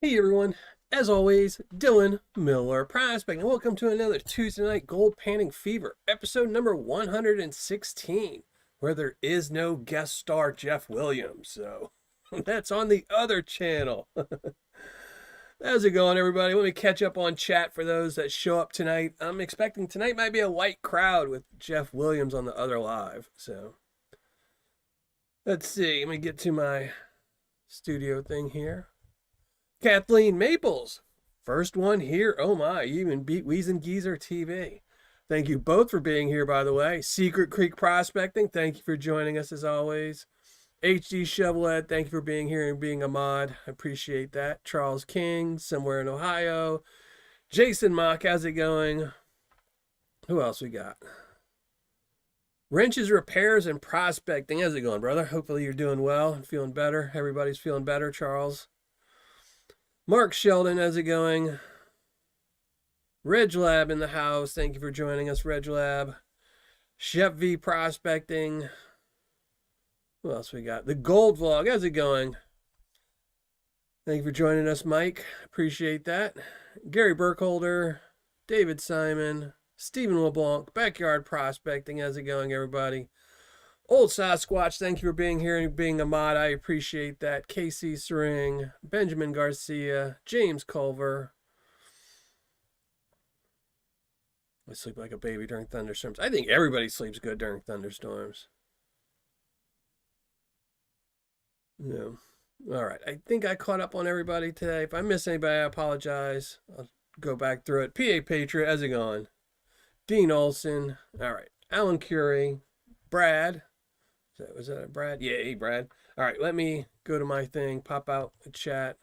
Hey everyone, as always, Dylan Miller Prospect, and welcome to another Tuesday Night Gold Panning Fever, episode number 116, where there is no guest star Jeff Williams, so that's on the other channel. How's it going, everybody? Let me catch up on chat for those that show up tonight. I'm expecting tonight might be a light crowd with Jeff Williams on the other live, so let's see. Let me get to my studio thing here. Kathleen Maples, first one here. Oh my, you even beat Weezen Geezer TV. Thank you both for being here, by the way. Secret Creek Prospecting, thank you for joining us as always. HD Shovelhead, thank you for being here and being a mod. I appreciate that. Charles King, somewhere in Ohio. Jason Mock, how's it going? Who else we got? Wrenches, Repairs, and Prospecting. How's it going, brother? Hopefully you're doing well and feeling better. Everybody's feeling better, Charles. Mark Sheldon, how's it going? Reg Lab in the house. Thank you for joining us, Reg Lab. Chef V Prospecting. Who else we got? The Gold Vlog, how's it going? Thank you for joining us, Mike. Appreciate that. Gary Burkholder, David Simon, Stephen LeBlanc, Backyard Prospecting, how's it going, everybody? Old Sasquatch, thank you for being here and being a mod. I appreciate that. KC Sering, Benjamin Garcia, James Culver. I sleep like a baby during thunderstorms. I think everybody sleeps good during thunderstorms. Yeah. All right. I think I caught up on everybody today. If I miss anybody, I apologize. I'll go back through it. PA Patriot, how's it going? Dean Olson. All right. Alan Curie. Brad. Was that a Brad? Yeah, hey, Brad. All right, let me go to my thing, pop out the chat.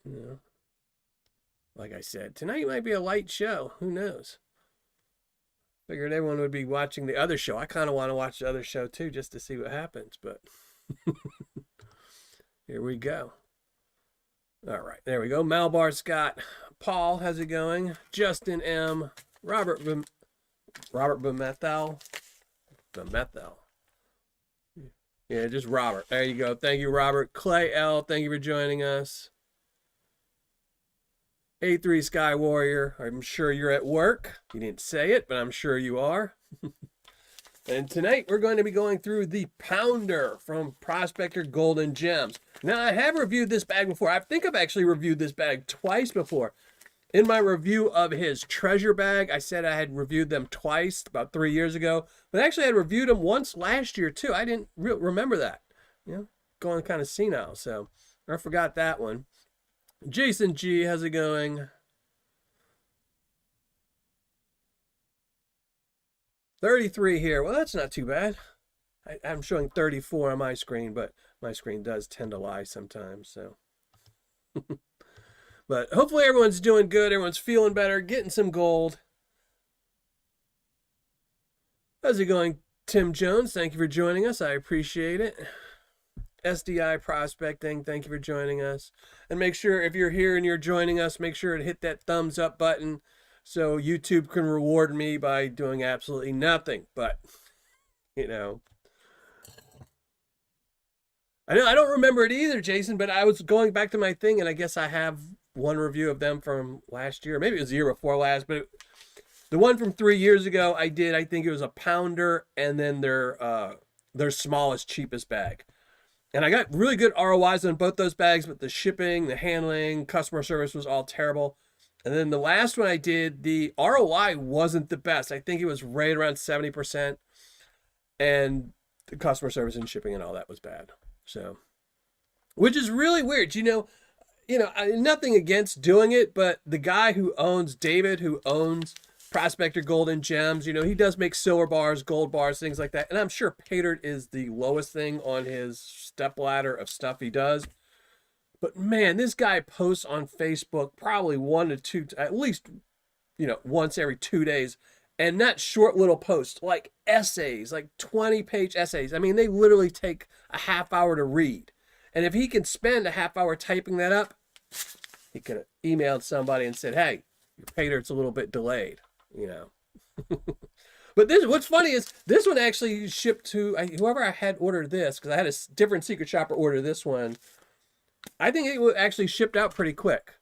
Yeah. Like I said, tonight might be a light show. Who knows? Figured everyone would be watching the other show. I kind of want to watch the other show too, just to see what happens, but here we go. All right, there we go. Malbar Scott. Paul, how's it going? Justin M. Robert Bemethel. Yeah, just Robert. There you go. Thank you, Robert. Clay L, thank you for joining us. A3 Sky Warrior, I'm sure you're at work. You didn't say it, but I'm sure you are. And tonight we're going to be going through the Pounder from Prospector Golden Gems. Now, I have reviewed this bag before. I think I've actually reviewed this bag twice before. In my review of his treasure bag, I said I had reviewed them twice, about 3 years ago. But actually, I had reviewed them once last year, too. I didn't remember that. You know, going kind of senile, so I forgot that one. Jason G, how's it going? 33 here. Well, that's not too bad. I'm showing 34 on my screen, but my screen does tend to lie sometimes, so... But hopefully everyone's doing good. Everyone's feeling better, getting some gold. How's it going, Tim Jones? Thank you for joining us. I appreciate it. SDI Prospecting, thank you for joining us. And make sure, if you're here and you're joining us, make sure to hit that thumbs up button so YouTube can reward me by doing absolutely nothing. But, you know. I don't remember it either, Jason, but I was going back to my thing, and I guess I have one review of them from last year. Maybe it was the year before last, but the one from 3 years ago I did. I think it was a Pounder and then their smallest, cheapest bag. And I got really good ROIs on both those bags, but the shipping, the handling, customer service was all terrible. And then the last one I did, the ROI wasn't the best. I think it was right around 70%. And the customer service and shipping and all that was bad. So, which is really weird. You know, nothing against doing it, but the guy who owns David, who owns Prospector Golden Gems, you know, he does make silver bars, gold bars, things like that. And I'm sure Paydirt is the lowest thing on his stepladder of stuff he does. But man, this guy posts on Facebook probably one to two, at least, you know, once every 2 days. And not short little posts, like essays, like 20-page essays. I mean, they literally take a half hour to read. And if he can spend a half hour typing that up, he could have emailed somebody and said, hey, your Paydirt's a little bit delayed, you know. But this, what's funny is this one actually shipped to whoever I had ordered this because I had a different secret shopper order this one. I think it actually shipped out pretty quick.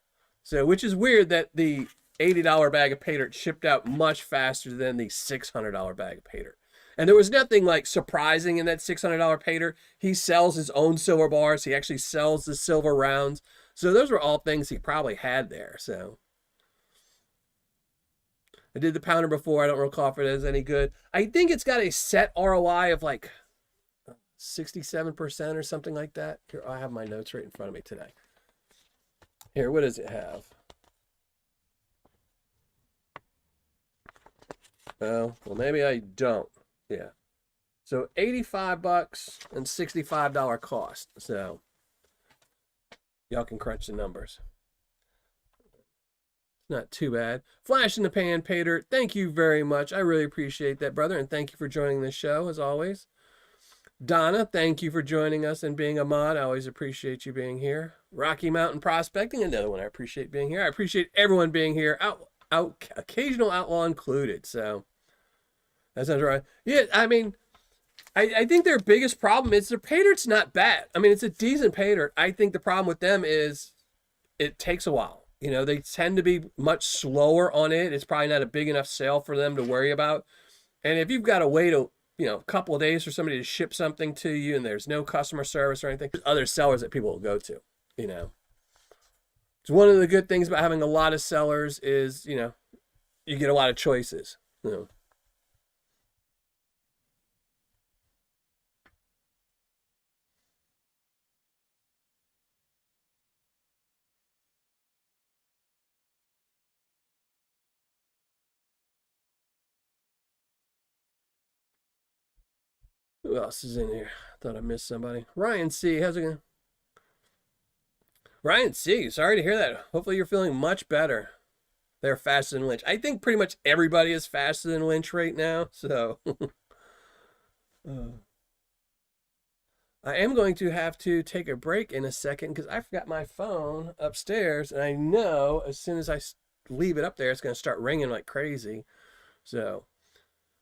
So, which is weird that the $80 bag of Paydirt shipped out much faster than the $600 bag of Paydirt. And there was nothing like surprising in that $600 Paydirt. He sells his own silver bars. He actually sells the silver rounds. So those were all things he probably had there. So I did the pounder before. I don't recall if it is any good. I think it's got a set ROI of like 67% or something like that. Here, I have my notes right in front of me today. Here, what does it have? Oh, well, maybe I don't. Yeah. So 85 bucks and $65 cost. So y'all can crunch the numbers. Not too bad. Flash in the pan, Paydirt. Thank you very much. I really appreciate that, brother, and thank you for joining the show as always. Donna, thank you for joining us and being a mod. I always appreciate you being here. Rocky Mountain Prospecting, another one I appreciate being here. I appreciate everyone being here, occasional outlaw included. So that sounds right. Yeah, I mean, I think their biggest problem is their Paydirt's not bad. I mean, it's a decent Paydirt. I think the problem with them is it takes a while. You know, they tend to be much slower on it. It's probably not a big enough sale for them to worry about. And if you've got to wait a couple of days for somebody to ship something to you and there's no customer service or anything, there's other sellers that people will go to, you know. It's one of the good things about having a lot of sellers is, you get a lot of choices, Who else is in here? Thought I missed somebody. Ryan C. How's it going? Ryan C. Sorry to hear that. Hopefully you're feeling much better. They're faster than Lynch. I think pretty much everybody is faster than Lynch right now. So I am going to have to take a break in a second because I forgot my phone upstairs. And I know as soon as I leave it up there, it's going to start ringing like crazy. So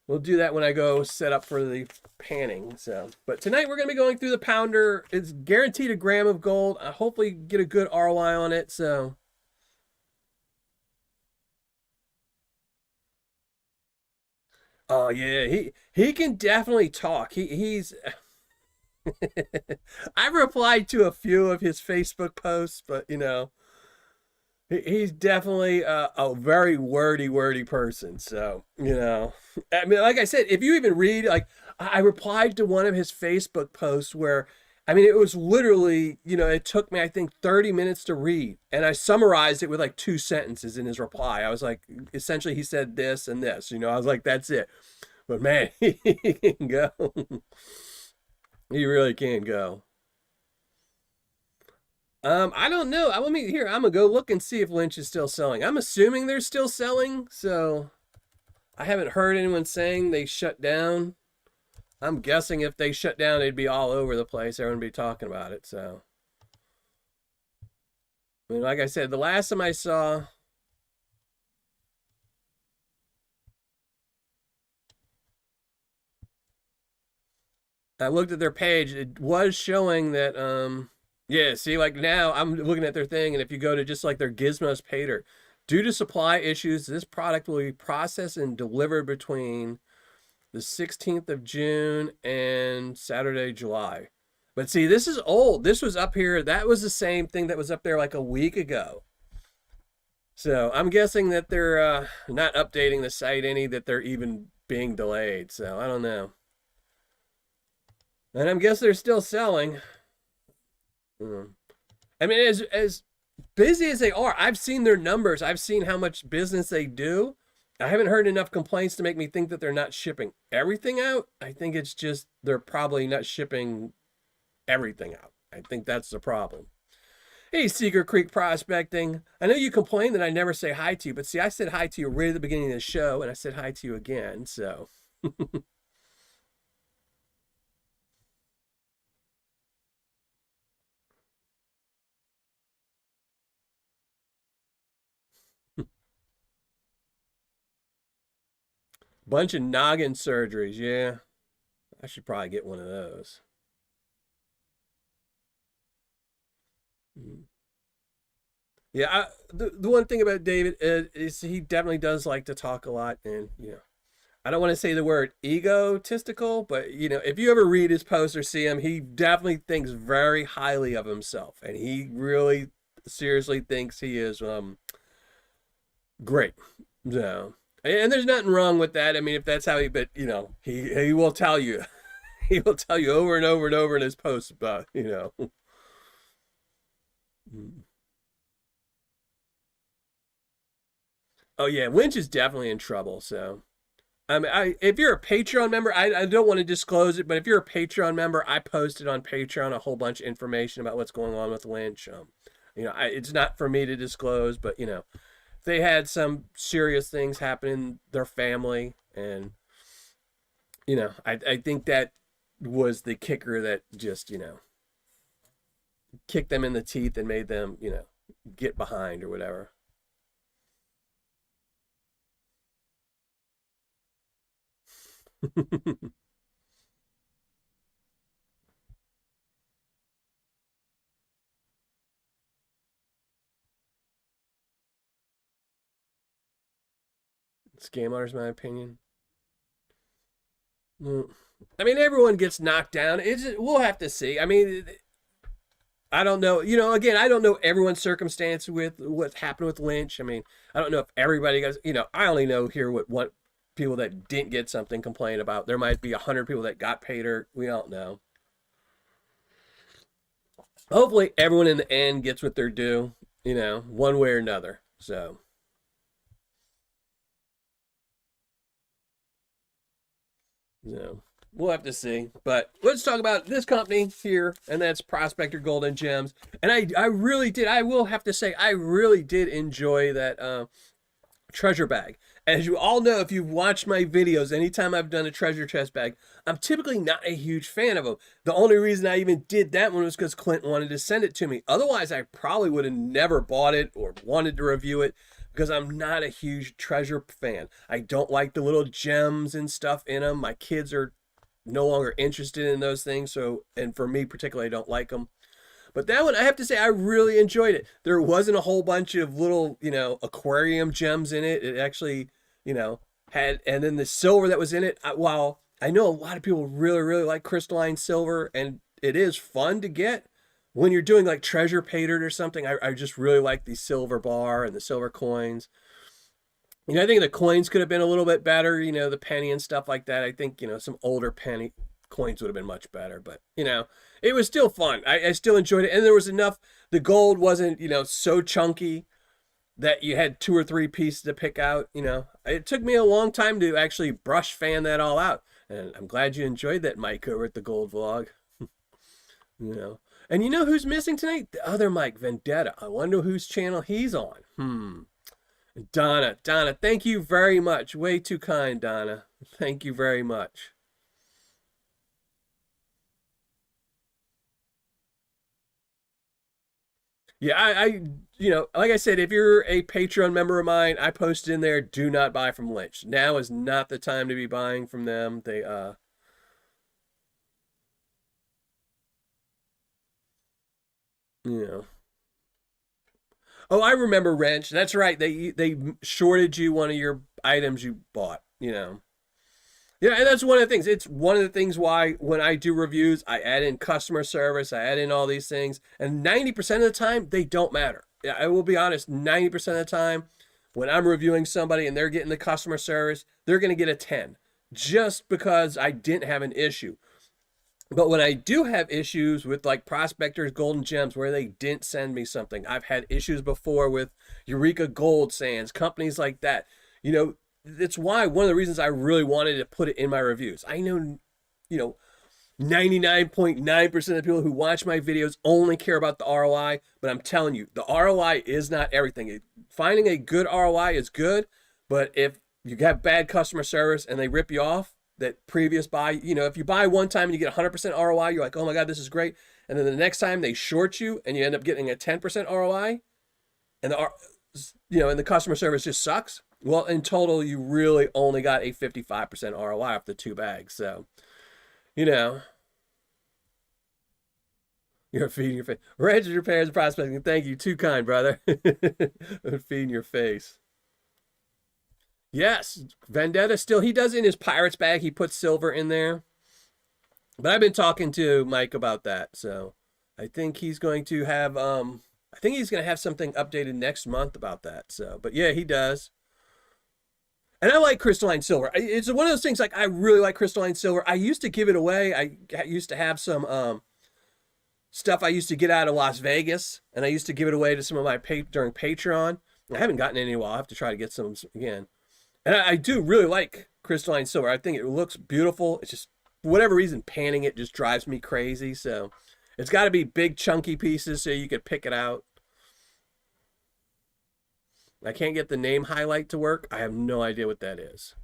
we'll do that when I go set up for the panning. So, but tonight we're going to be going through the pounder. It's guaranteed a gram of gold. I hopefully get a good ROI on it. So, oh yeah, he can definitely talk. He's. I replied to a few of his Facebook posts, but he's definitely a very wordy person. So, I mean, like I said, if you even read, like, I replied to one of his Facebook posts where, I mean, it was literally, it took me, I think, 30 minutes to read. And I summarized it with like 2 sentences in his reply. I was like, essentially, he said this and this, I was like, that's it. But man, he can go. He really can go. I don't know. Let me here. I'm gonna go look and see if Lynch is still selling. I'm assuming they're still selling, so I haven't heard anyone saying they shut down. I'm guessing if they shut down, they'd be all over the place. Everyone would be talking about it. So, I mean, like I said, the last time I saw, I looked at their page. It was showing that, yeah. See, like now I'm looking at their thing, and if you go to just like their Gizmos Paydirt, due to supply issues, this product will be processed and delivered between the 16th of June and Saturday, July. But see, this is old. This was up here. That was the same thing that was up there like a week ago. So I'm guessing that they're not updating the site any, that they're even being delayed. So I don't know. And I'm guessing they're still selling. I mean, as busy as they are, I've seen their numbers. I've seen how much business they do. I haven't heard enough complaints to make me think that they're not shipping everything out. I think it's just they're probably not shipping everything out. I think that's the problem. Hey, Cedar Creek Prospecting. I know you complain that I never say hi to you, but see, I said hi to you right at the beginning of the show, and I said hi to you again, so. Bunch of noggin surgeries. Yeah, I should probably get one of those. Mm. Yeah, the one thing about David is he definitely does like to talk a lot, and I don't want to say the word egotistical, but if you ever read his posts or see him, he definitely thinks very highly of himself, and he really seriously thinks he is great. So, and there's nothing wrong with that. I mean, if that's how he, but he will tell you, he will tell you over and over and over in his posts about. Oh yeah, Lynch is definitely in trouble. So. If you're a Patreon member, I don't want to disclose it, but if you're a Patreon member, I posted on Patreon a whole bunch of information about what's going on with Lynch. It's not for me to disclose, but they had some serious things happen in their family, and I think that was the kicker that just kicked them in the teeth and made them get behind or whatever. Scam artists, my opinion. Mm. I mean, everyone gets knocked down. We'll have to see. I mean, I don't know. Again, I don't know everyone's circumstance with what happened with Lynch. I mean, I don't know if everybody got. I only know here what people that didn't get something complain about. There might be 100 people that got Paydirt. We don't know. Hopefully, everyone in the end gets what they're due. One way or another. So. No, we'll have to see. But let's talk about this company here, and that's Prospector Gold and Gems. And I really did. I will have to say, I really did enjoy that treasure bag. As you all know, if you've watched my videos, anytime I've done a treasure chest bag, I'm typically not a huge fan of them. The only reason I even did that one was because Clint wanted to send it to me. Otherwise, I probably would have never bought it or wanted to review it, because I'm not a huge treasure fan. I don't like the little gems and stuff in them. My kids are no longer interested in those things, and for me particularly, I don't like them. But that one, I have to say, I really enjoyed it. There wasn't a whole bunch of little, aquarium gems in it. It actually, had, and then the silver that was in it, while I know a lot of people really, really like crystalline silver, and it is fun to get, when you're doing like treasure Paydirt or something, I just really like the silver bar and the silver coins. I think the coins could have been a little bit better, the penny and stuff like that. I think, some older penny coins would have been much better, but, it was still fun. I still enjoyed it. And there was enough, the gold wasn't, so chunky that you had 2 or 3 pieces to pick out. It took me a long time to actually brush fan that all out. And I'm glad you enjoyed that, Mike, over at the gold vlog. And who's missing tonight? The other Mike, Vendetta. I wonder whose channel he's on. Donna, thank you very much. Way too kind, Donna. Thank you very much. Yeah, like I said, if you're a Patreon member of mine, I posted in there, do not buy from Lynch. Now is not the time to be buying from them. They, you know. Oh, I remember Wrench. That's right. They shorted you one of your items you bought, Yeah, and that's one of the things. It's one of the things why when I do reviews, I add in customer service, I add in all these things, and 90% of the time, they don't matter. Yeah, I will be honest, 90% of the time, when I'm reviewing somebody and they're getting the customer service, they're going to get a 10 just because I didn't have an issue. But when I do have issues with like Prospectors, Golden Gems, where they didn't send me something, I've had issues before with Eureka Gold Sands, companies like that. That's why one of the reasons I really wanted to put it in my reviews. I know, 99.9% of the people who watch my videos only care about the ROI, but I'm telling you, the ROI is not everything. Finding a good ROI is good, but if you have bad customer service and they rip you off, that previous buy, if you buy one time and you get 100% ROI, you're like, oh my God, this is great. And then the next time they short you and you end up getting a 10% ROI and and the customer service just sucks. Well, in total, you really only got a 55% ROI off the two bags. So, you know, you're feeding your face. Register your parents prospecting. Thank you. Too kind, brother. Feeding your face. Yes, Vendetta still, he does in his Pirates bag. He puts silver in there. But I've been talking to Mike about that. So I think he's going to have, I think he's going to have something updated next month about that. So, but yeah, he does. And I like crystalline silver. It's one of those things like I really like crystalline silver. I used to give it away. I used to have some stuff I used to get out of Las Vegas, and I used to give it away to some of my during Patreon. I haven't gotten any in a while. I'll have to try to get some again. And I do really like crystalline silver. I think it looks beautiful. It's just, for whatever reason, panning it just drives me crazy. So it's got to be big, chunky pieces so you could pick it out. I can't get the name highlight to work. I have no idea what that is.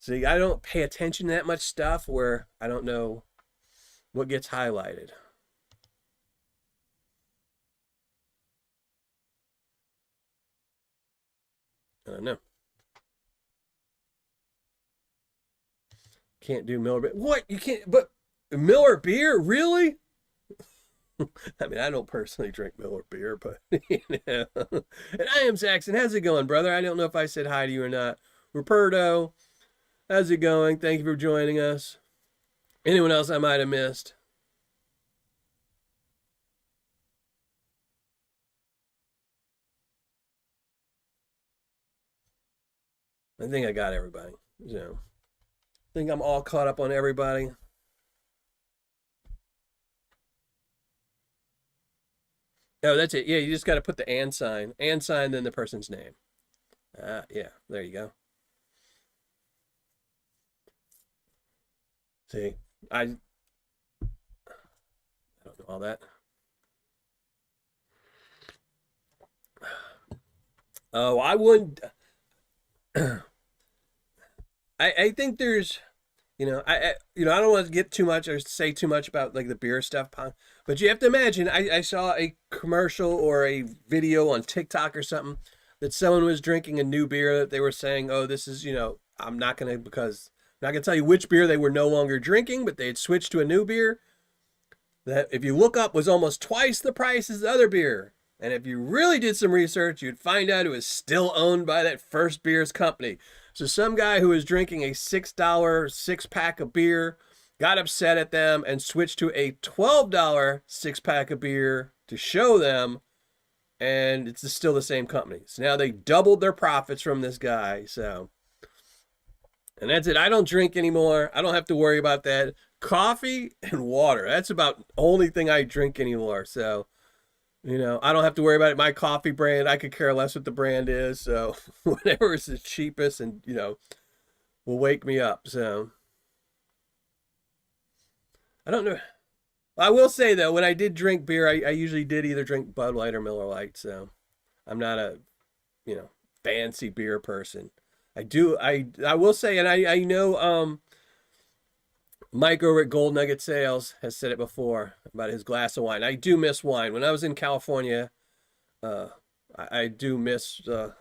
See, I don't pay attention to that much stuff where I don't know what gets highlighted. I don't know. Can't do Miller beer. What? You can't, but Miller beer? Really? I mean, I don't personally drink Miller beer, but, you know. And I am Saxon. How's it going, brother? I don't know if I said hi to you or not. Ruperto, how's it going? Thank you for joining us. Anyone else I might have missed? I think I got everybody. So, I think I'm all caught up on everybody. Oh, that's it. Yeah, you just got to put the and sign, then the person's name. Yeah, there you go. See, I don't know all that. Oh, I wouldn't. I think there's, I don't want to get too much or say too much about like the beer stuff, but you have to imagine. I saw a commercial or a video on TikTok or something that someone was drinking a new beer that they were saying, oh, this is, I'm not gonna because I'm not gonna tell you which beer they were no longer drinking, but they had switched to a new beer that if you look up was almost twice the price as the other beer. And if you really did some research, you'd find out it was still owned by that first beer's company. So some guy who was drinking a $6 six-pack of beer got upset at them and switched to a $12 six-pack of beer to show them, and it's still the same company. So now they doubled their profits from this guy. So, and that's it. I don't drink anymore. I don't have to worry about that. Coffee and water. That's about the only thing I drink anymore. So, I don't have to worry about it. My coffee brand, I could care less what the brand is. So whatever is the cheapest and, will wake me up. So I don't know. I will say though, when I did drink beer, I usually did either drink Bud Light or Miller Lite. So I'm not a, fancy beer person. I will say, and I know, Mike over at Gold Nugget Sales has said it before about his glass of wine. I do miss wine. When I was in California, I do miss the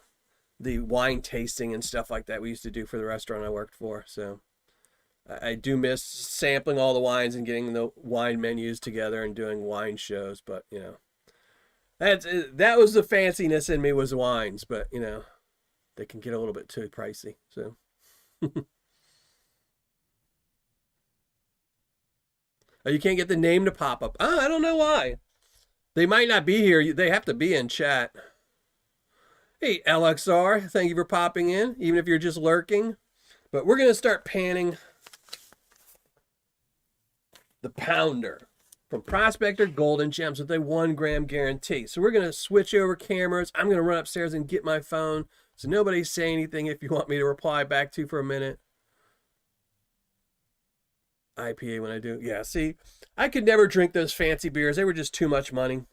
wine tasting and stuff like that we used to do for the restaurant I worked for. So I do miss sampling all the wines and getting the wine menus together and doing wine shows. But, that was the fanciness in me was wines. But, they can get a little bit too pricey. So. Oh, you can't get the name to pop up. Oh, I don't know why. They might not be here. They have to be in chat. Hey, LXR, thank you for popping in, even if you're just lurking. But we're going to start panning the pounder from Prospector Golden Gems with a 1 gram guarantee. So we're going to switch over cameras. I'm going to run upstairs and get my phone so nobody say anything if you want me to reply back to for a minute. IPA when I do. Yeah, see, I could never drink those fancy beers. They were just too much money.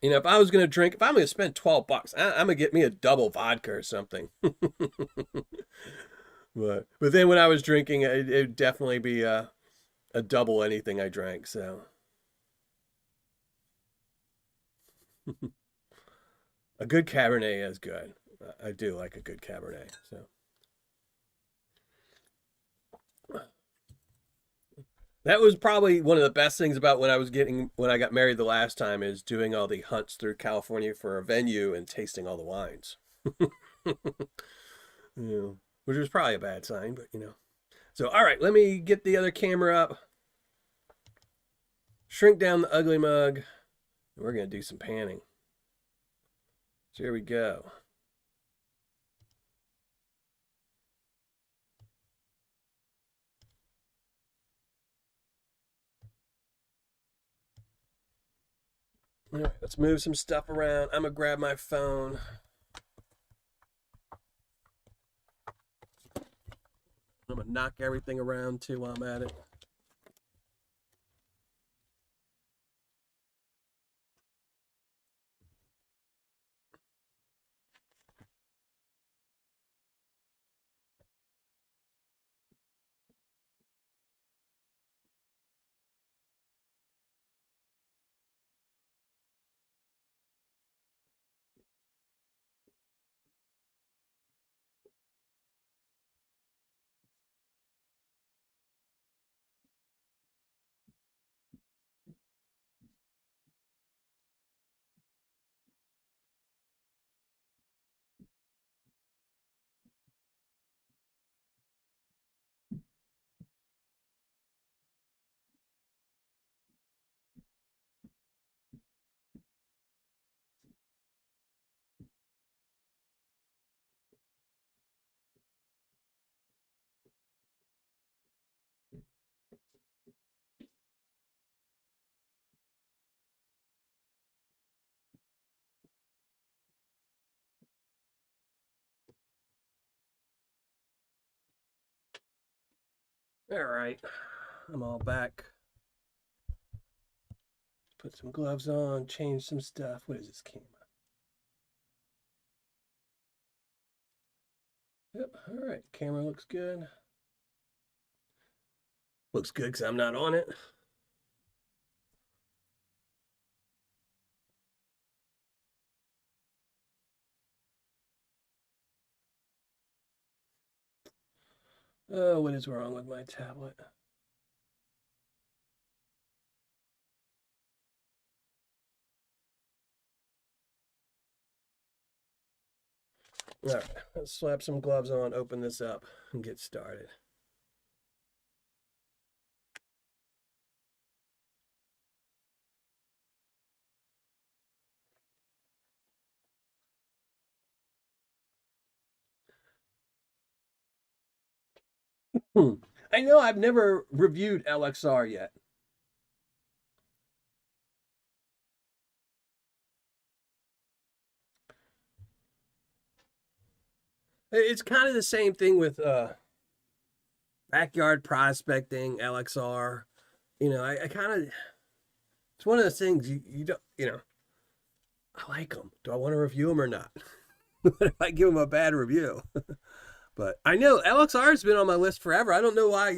If I was going to drink, if I'm going to spend $12, I'm going to get me a double vodka or something. but then when I was drinking, it'd definitely be a double anything I drank. So A good Cabernet is good. I do like a good Cabernet. So that was probably one of the best things about when I got married the last time is doing all the hunts through California for a venue and tasting all the wines. Which was probably a bad sign, but So all right, let me get the other camera up, shrink down the ugly mug, and we're gonna do some panning. So here we go. All right, let's move some stuff around. I'm gonna grab my phone. I'm gonna knock everything around too while I'm at it. All right, I'm all back. Put some gloves on, change some stuff. What is this camera? Yep, all right, camera looks good. Looks good because I'm not on it. Oh, what is wrong with my tablet? All right, let's slap some gloves on, open this up, and get started. I know I've never reviewed LXR yet. It's kind of the same thing with backyard prospecting, LXR. I kind of, it's one of those things you don't, I like them. Do I want to review them or not? What if I give them a bad review? But I know LXR has been on my list forever. I don't know why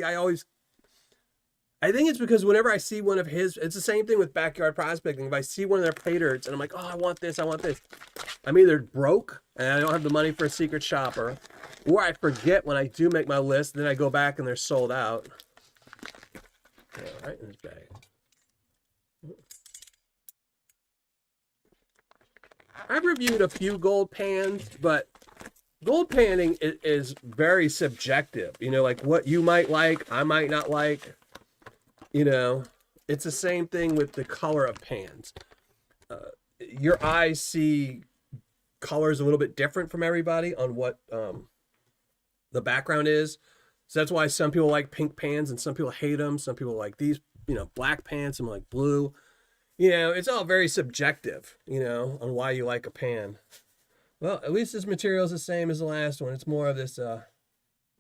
I think it's because whenever I see one of his, it's the same thing with backyard prospecting. If I see one of their Paydirts and I'm like, oh, I want this, I'm either broke and I don't have the money for a secret shopper, or I forget when I do make my list, then I go back and they're sold out. All right, in this bag. I've reviewed a few gold pans, but gold panning is very subjective. Like what you might like, I might not like. It's the same thing with the color of pans. Your eyes see colors a little bit different from everybody on what the background is. So that's why some people like pink pans and some people hate them. Some people like these, black pans, some like blue. It's all very subjective, on why you like a pan. Well, at least this material is the same as the last one. It's more of this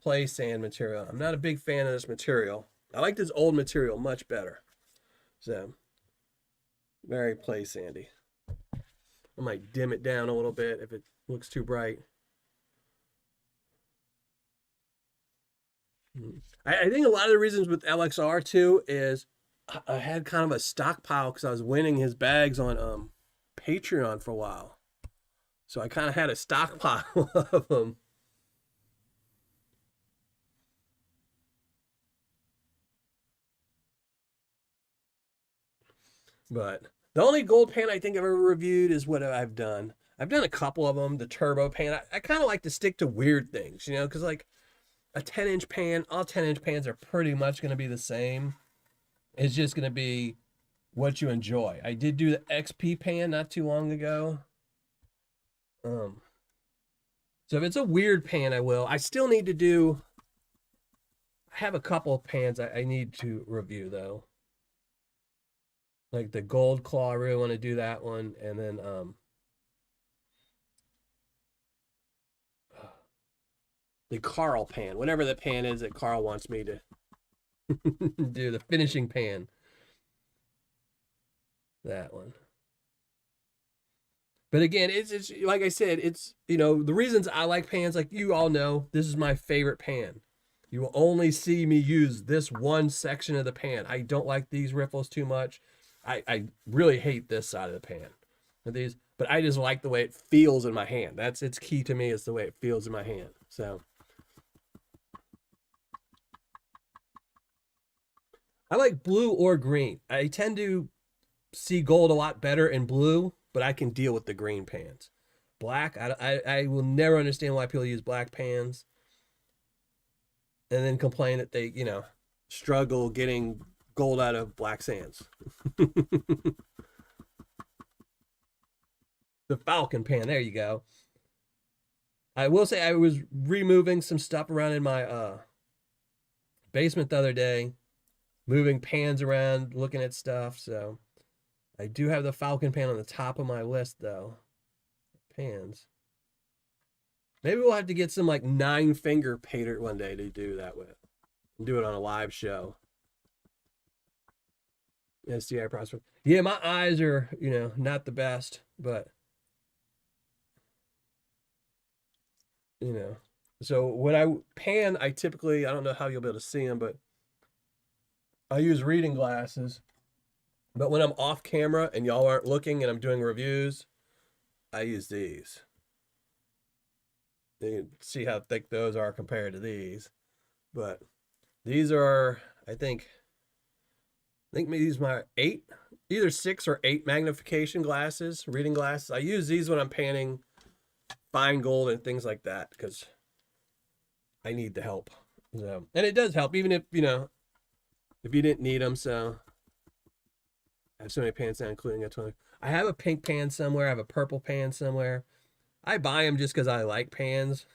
play sand material. I'm not a big fan of this material. I like this old material much better. So, very play sandy. I might dim it down a little bit if it looks too bright. I think a lot of the reasons with LXR too is I had kind of a stockpile because I was winning his bags on Patreon for a while. So I kind of had a stockpile of them. But the only gold pan I think I've ever reviewed is what I've done. I've done a couple of them, the turbo pan. I kind of like to stick to weird things, you know, because like a 10-inch pan, all 10-inch pans are pretty much going to be the same. It's just going to be what you enjoy. I did do the XP pan not too long ago. So if it's a weird pan, I will. I still need to do. I have a couple of pans I need to review though. Like the gold claw, I really want to do that one, and then the Carl pan, whatever the pan is that Carl wants me to do, the finishing pan. That one. But again, it's like I said, it's, you know, the reasons I like pans, like you all know, this is my favorite pan. You will only see me use this one section of the pan. I don't like these riffles too much. I really hate this side of the pan. These, but I just like the way it feels in my hand. It's key to me, is the way it feels in my hand. So I like blue or green. I tend to see gold a lot better in blue, but I can deal with the green pans. Black, I will never understand why people use black pans and then complain that they, you know, struggle getting gold out of black sands. The Falcon pan, there you go. I will say I was removing some stuff around in my basement the other day, moving pans around, looking at stuff, so I do have the Falcon pan on the top of my list, though. Pans. Maybe we'll have to get some, like, 9-finger Paydirt one day to do that with. Do it on a live show. SDI prospect. Yeah, my eyes are, you know, not the best, but, you know. So when I pan, I typically, I don't know how you'll be able to see them, but I use reading glasses. But when I'm off camera and y'all aren't looking and I'm doing reviews, I use these. You can see how thick those are compared to these. But these are, I think these are my 8, either 6 or 8 magnification glasses, reading glasses. I use these when I'm panning fine gold and things like that because I need the help. So, and it does help, even if, you know, if you didn't need them. So I have so many pans now, including a 20. I have a pink pan somewhere. I have a purple pan somewhere. I buy them just because I like pans.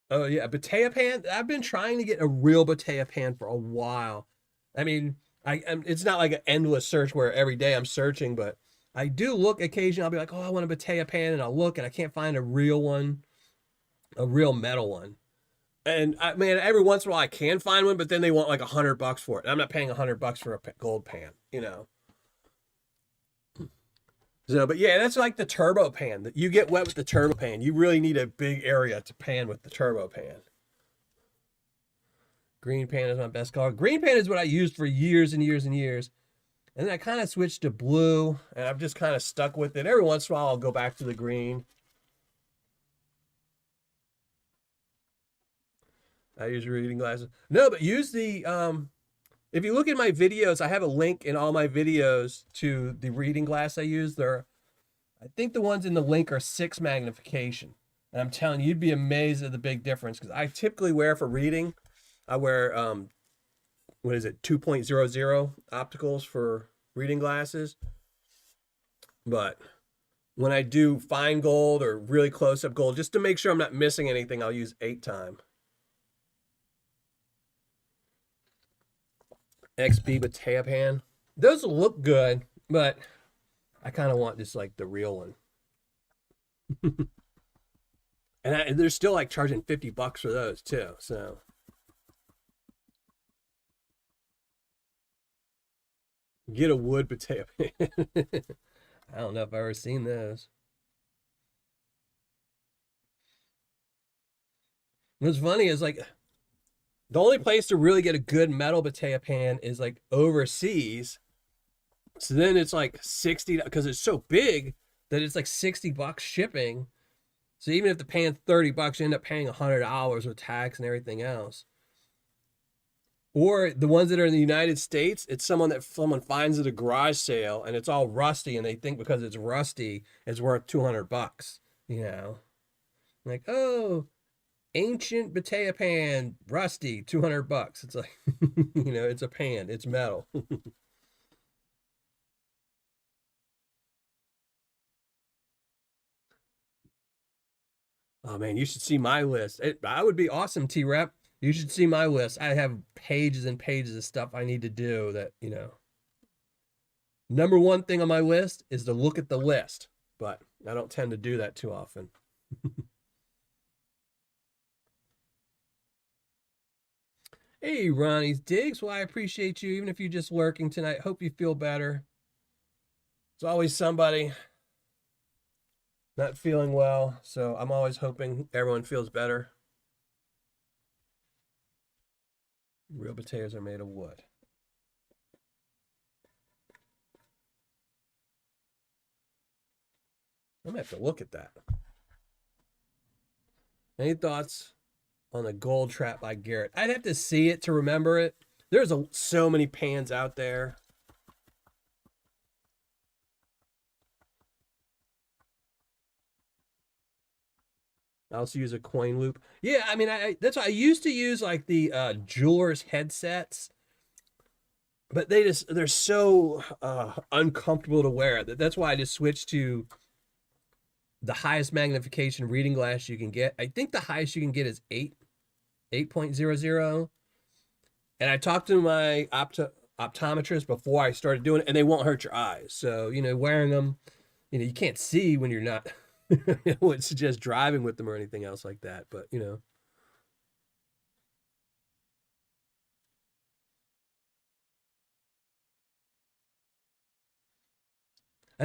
Oh yeah, Batea pan. I've been trying to get a real Batea pan for a while. I mean, it's not like an endless search where every day I'm searching, but I do look occasionally. I'll be like, oh, I want a Batea pan, and I'll look, and I can't find a real one, a real metal one. And I man, every once in a while I can find one, but then they want like $100 for it. I'm not paying $100 for a gold pan, you know. So, but yeah, that's like the turbo pan. That you get wet with the turbo pan. You really need a big area to pan with the turbo pan. Green pan is my best color. Green pan is what I used for years and years and years. And then I kind of switched to blue, and I've just kind of stuck with it. Every once in a while, I'll go back to the green. I use reading glasses. No, but use the, if you look at my videos, I have a link in all my videos to the reading glass I use. I think the ones in the link are 6 magnification. And I'm telling you, you'd be amazed at the big difference. Because I typically wear for reading, I wear, what is it, 2.00 opticals for reading glasses. But when I do fine gold or really close-up gold, just to make sure I'm not missing anything, I'll use 8 time. XB Batea pan. Those look good, but I kind of want just like the real one. And they're still like charging $50 for those too. So get a wood Batea pan. I don't know if I've ever seen those. What's funny is like the only place to really get a good metal Batea pan is like overseas. So then it's like 60 because it's so big that it's like $60 shipping. So even if the pan's $30, you end up paying $100 with tax and everything else. Or the ones that are in the United States, it's someone finds at a garage sale and it's all rusty, and they think because it's rusty, it's worth $200. You know, like, oh, ancient Batea pan, rusty, $200. It's like, it's a pan, it's metal. Oh man, you should see my list. I would be awesome, T Rep. You should see my list. I have pages and pages of stuff I need to do that. Number one thing on my list is to look at the list, but I don't tend to do that too often. Hey, Ronnie's Diggs. Well, I appreciate you, even if you're just lurking tonight. Hope you feel better. It's always somebody not feeling well, so I'm always hoping everyone feels better. Real potatoes are made of wood. I'm gonna have to look at that. Any thoughts on the Gold Trap by Garrett? I'd have to see it to remember it. There's so many pans out there. I also use a coin loop. Yeah, I mean, that's what I used to use, like the jeweler's headsets, but they're so uncomfortable to wear. That's why I just switched to the highest magnification reading glass you can get. I think the highest you can get is 8.00. And I talked to my optometrist before I started doing it, and they won't hurt your eyes. So, wearing them, you can't see when you're not, I wouldn't suggest driving with them or anything else like that. But. I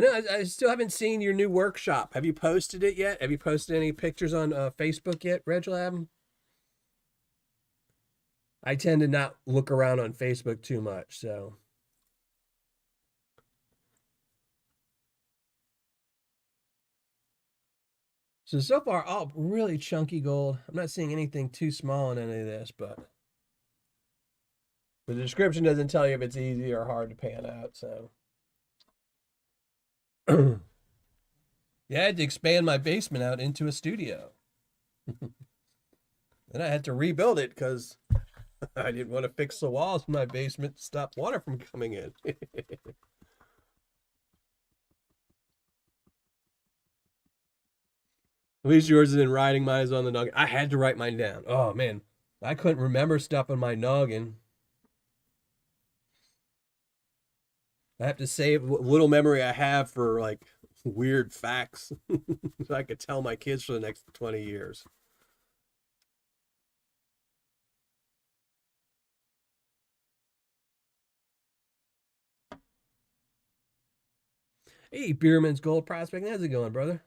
know I still haven't seen your new workshop. Have you posted it yet? Have you posted any pictures on Facebook yet, Reg Lab? I tend to not look around on Facebook too much, so. So far, all really chunky gold. I'm not seeing anything too small in any of this, but the description doesn't tell you if it's easy or hard to pan out, so. Yeah, I had to expand my basement out into a studio. Then I had to rebuild it because I didn't want to fix the walls in my basement to stop water from coming in. At least yours is in writing, mine is on the noggin. I had to write mine down. Oh man, I couldn't remember stuff on my noggin. I have to save what little memory I have for like weird facts so I could tell my kids for the next 20 years. Hey, Beerman's Gold Prospect. How's it going, brother?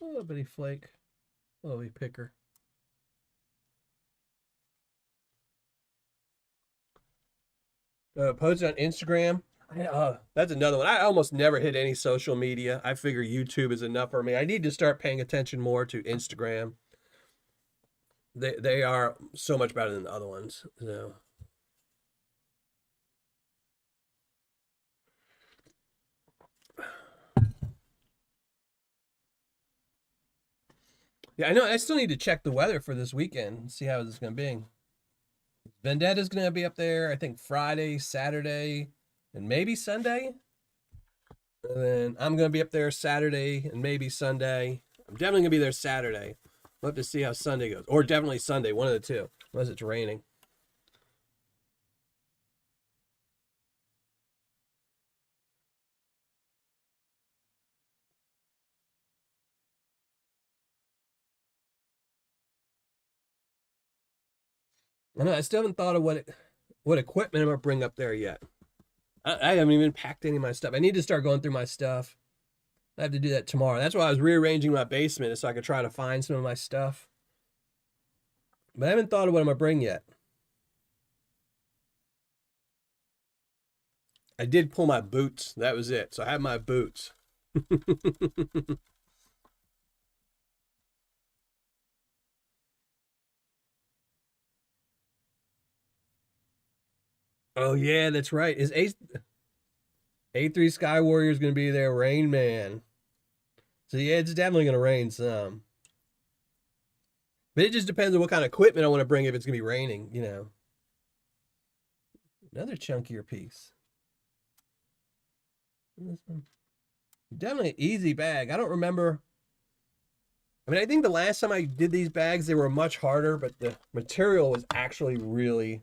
Oh, bitty flake. Oh, we picker. Post on Instagram. That's another one. I almost never hit any social media. I figure YouTube is enough for me. I need to start paying attention more to Instagram. They are so much better than the other ones. So. Yeah, I know. I still need to check the weather for this weekend and see how it's going to be. Vendetta's going to be up there, I think, Friday, Saturday, and maybe Sunday. And then I'm going to be up there Saturday and maybe Sunday. I'm definitely going to be there Saturday. We'll have to see how Sunday goes. Or definitely Sunday, one of the two, unless it's raining. I know. I still haven't thought of what it. what equipment I'm gonna bring up there yet. I haven't even packed any of my stuff. I need to start going through my stuff. I have to do that tomorrow. That's why I was rearranging my basement so I could try to find some of my stuff. But I haven't thought of what I'm gonna bring yet. I did pull my boots. That was it. So I have my boots. Oh yeah, that's right. Is A3 Sky Warriors gonna be there? Rain Man. So yeah, it's definitely gonna rain some. But it just depends on what kind of equipment I want to bring if it's gonna be raining, you know. Another chunkier piece. Definitely an easy bag. I don't remember. I mean, I think the last time I did these bags, they were much harder, but the material was actually really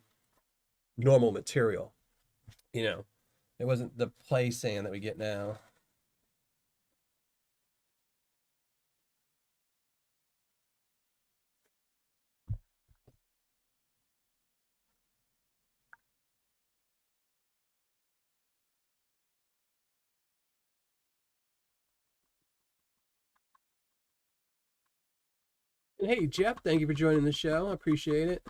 normal material. You know, it wasn't the play sand that we get now. And hey, Jeff, thank you for joining the show. I appreciate it.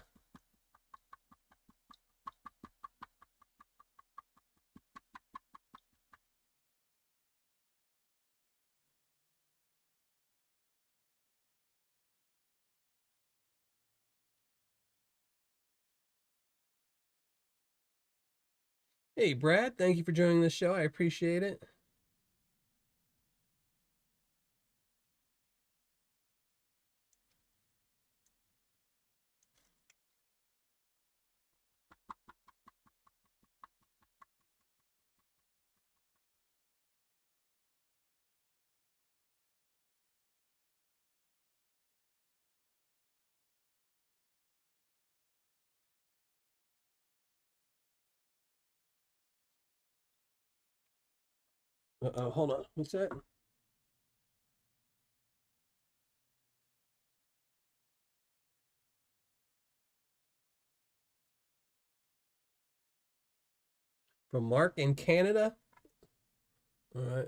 Hey, Brad, thank you for joining the show. I appreciate it. Hold on. What's that? From Mark in Canada. All right.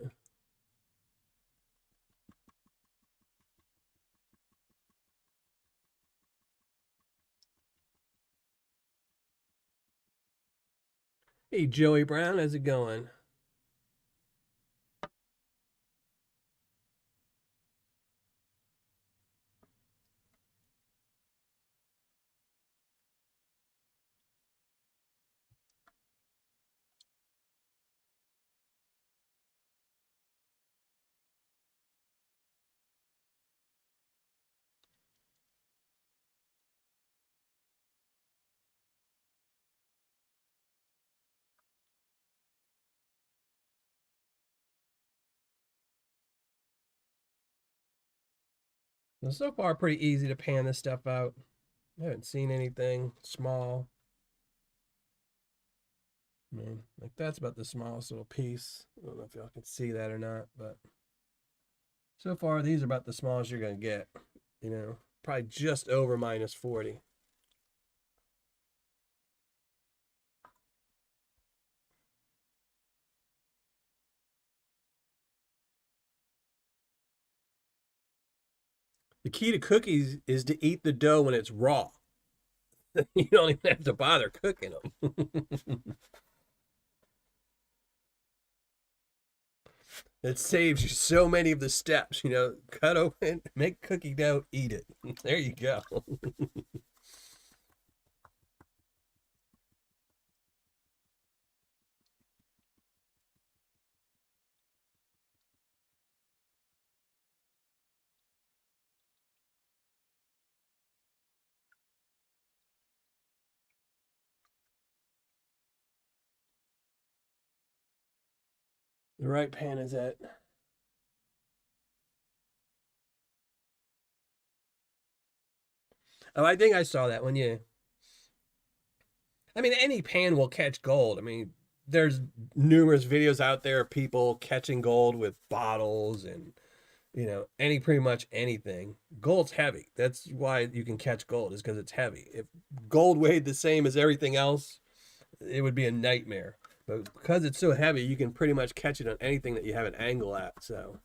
Hey, Joey Brown, how's it going? So far, pretty easy to pan this stuff out. I haven't seen anything small. I mean, like that's about the smallest little piece. I don't know if y'all can see that or not, but so far these are about the smallest you're gonna get. You know, probably just over minus 40. The key to cookies is to eat the dough when it's raw. You don't even have to bother cooking them. It saves you so many of the steps. You know, cut open, make cookie dough, eat it. There you go. The right pan is at. Oh, I think I saw that one. Yeah. I mean, any pan will catch gold. I mean, there's numerous videos out there of people catching gold with bottles and any pretty much anything. Gold's heavy. That's why you can catch gold is because it's heavy. If gold weighed the same as everything else, it would be a nightmare. But because it's so heavy, you can pretty much catch it on anything that you have an angle at. So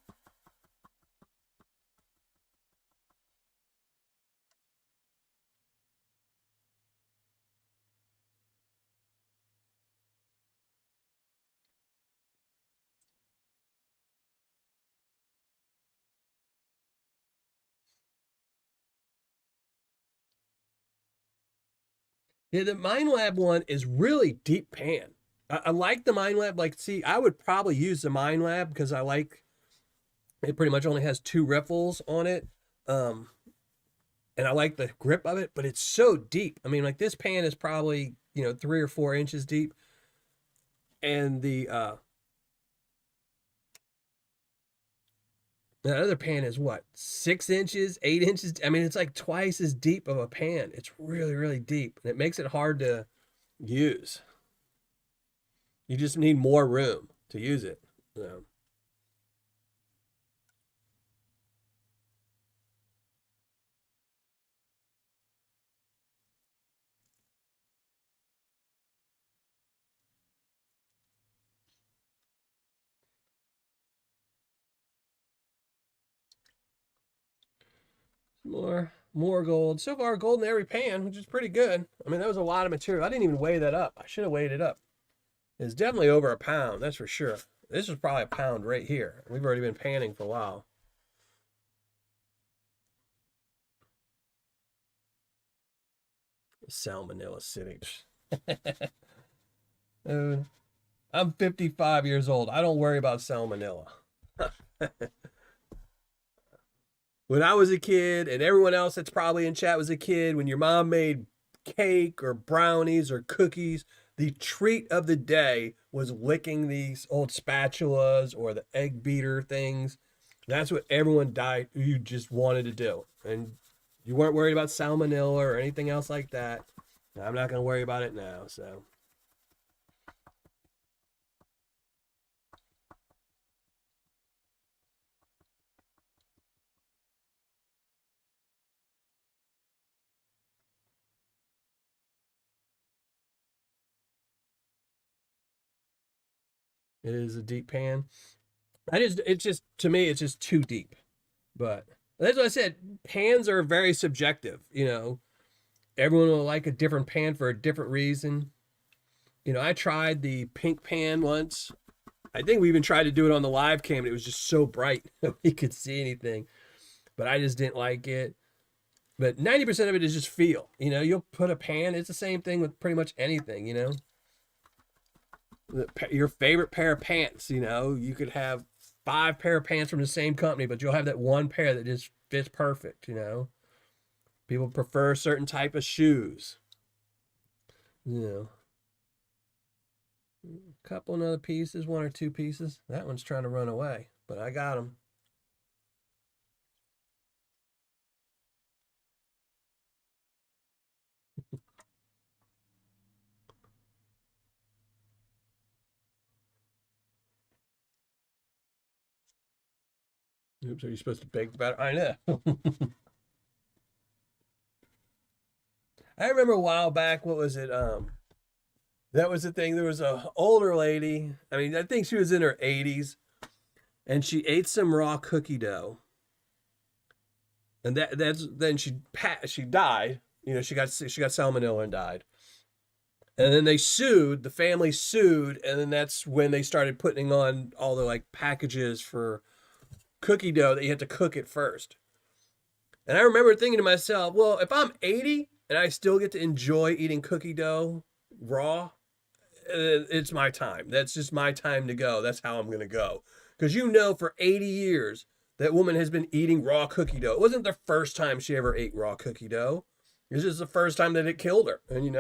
yeah, the Mind Lab one is really deep pan. I like the Mind Lab. Like, see, I would probably use the Mind Lab because I like it. Pretty much only has two riffles on it, um, and I like the grip of it. But it's so deep. I mean, like this pan is probably 3 or 4 inches deep, and the other pan is what, 6 inches, 8 inches. I mean, it's like twice as deep of a pan. It's really, really deep, and it makes it hard to use. You just need more room to use it. So, more gold. So far, gold in every pan, which is pretty good. I mean, that was a lot of material. I didn't even weigh that up. I should have weighed it up. It's definitely over a pound, that's for sure. This is probably a pound right here. We've already been panning for a while. Salmonella City. Uh, I'm 55 years old. I don't worry about salmonella. When I was a kid, and everyone else that's probably in chat was a kid, when your mom made cake or brownies or cookies, the treat of the day was licking these old spatulas or the egg beater things. That's what everyone died. You just wanted to do, and you weren't worried about salmonella or anything else like that. I'm not going to worry about it now. So it is a deep pan. It's just to me, it's just too deep. But that's what I said. Pans are very subjective. Everyone will like a different pan for a different reason. I tried the pink pan once. I think we even tried to do it on the live cam, and it was just so bright we could see anything. But I just didn't like it. But 90% of it is just feel. You'll put a pan. It's the same thing with pretty much anything. Your favorite pair of pants. You could have 5 pair of pants from the same company, but you'll have that one pair that just fits perfect. People prefer certain type of shoes. You know, a couple of other pieces, 1 or 2 pieces. That one's trying to run away, but I got him. Oops, are you supposed to bake the batter? I know. I remember a while back. What was it? That was the thing. There was a older lady. I mean, I think she was in her 80s, and she ate some raw cookie dough, and that's then she died. She got salmonella and died. And then they sued. The family sued, and then that's when they started putting on all the like packages for cookie dough that you had to cook it first. And I remember thinking to myself, well, if I'm 80 and I still get to enjoy eating cookie dough raw, it's my time. That's just my time to go. That's how I'm going to go. Because for 80 years, that woman has been eating raw cookie dough. It wasn't the first time she ever ate raw cookie dough. It was just the first time that it killed her. And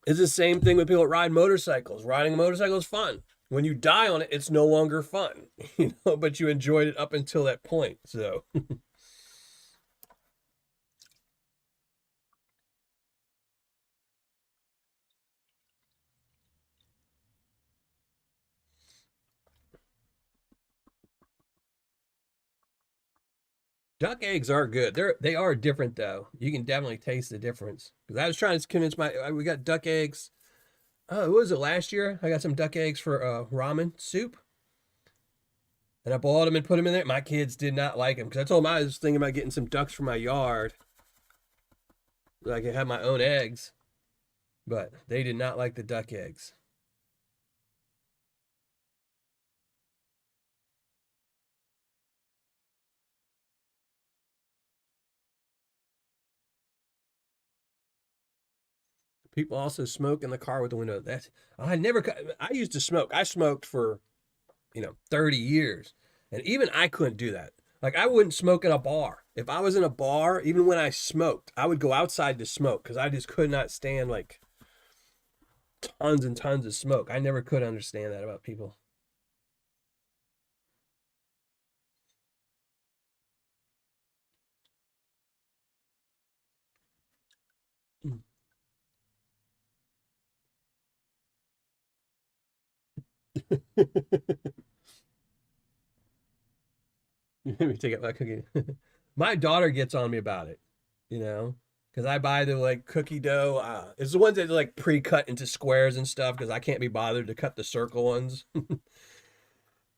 it's the same thing with people that ride motorcycles. Riding a motorcycle is fun. When you die on it, it's no longer fun, but you enjoyed it up until that point. So, Duck eggs are good. They are different though. You can definitely taste the difference. Because I was trying to convince we got duck eggs. Oh, what was it last year? I got some duck eggs for ramen soup, and I boiled them and put them in there. My kids did not like them because I told them I was thinking about getting some ducks for my yard, so I could have my own eggs. But they did not like the duck eggs. People also smoke in the car with the window. That's I never. I used to smoke. I smoked for 30 years, and even I couldn't do that. Like I wouldn't smoke in a bar. If I was in a bar, even when I smoked, I would go outside to smoke because I just could not stand like tons and tons of smoke. I never could understand that about people. Let me take out my cookie. My daughter gets on me about it, you know, because I buy the like cookie dough. It's the ones that are like pre-cut into squares and stuff because I can't be bothered to cut the circle ones.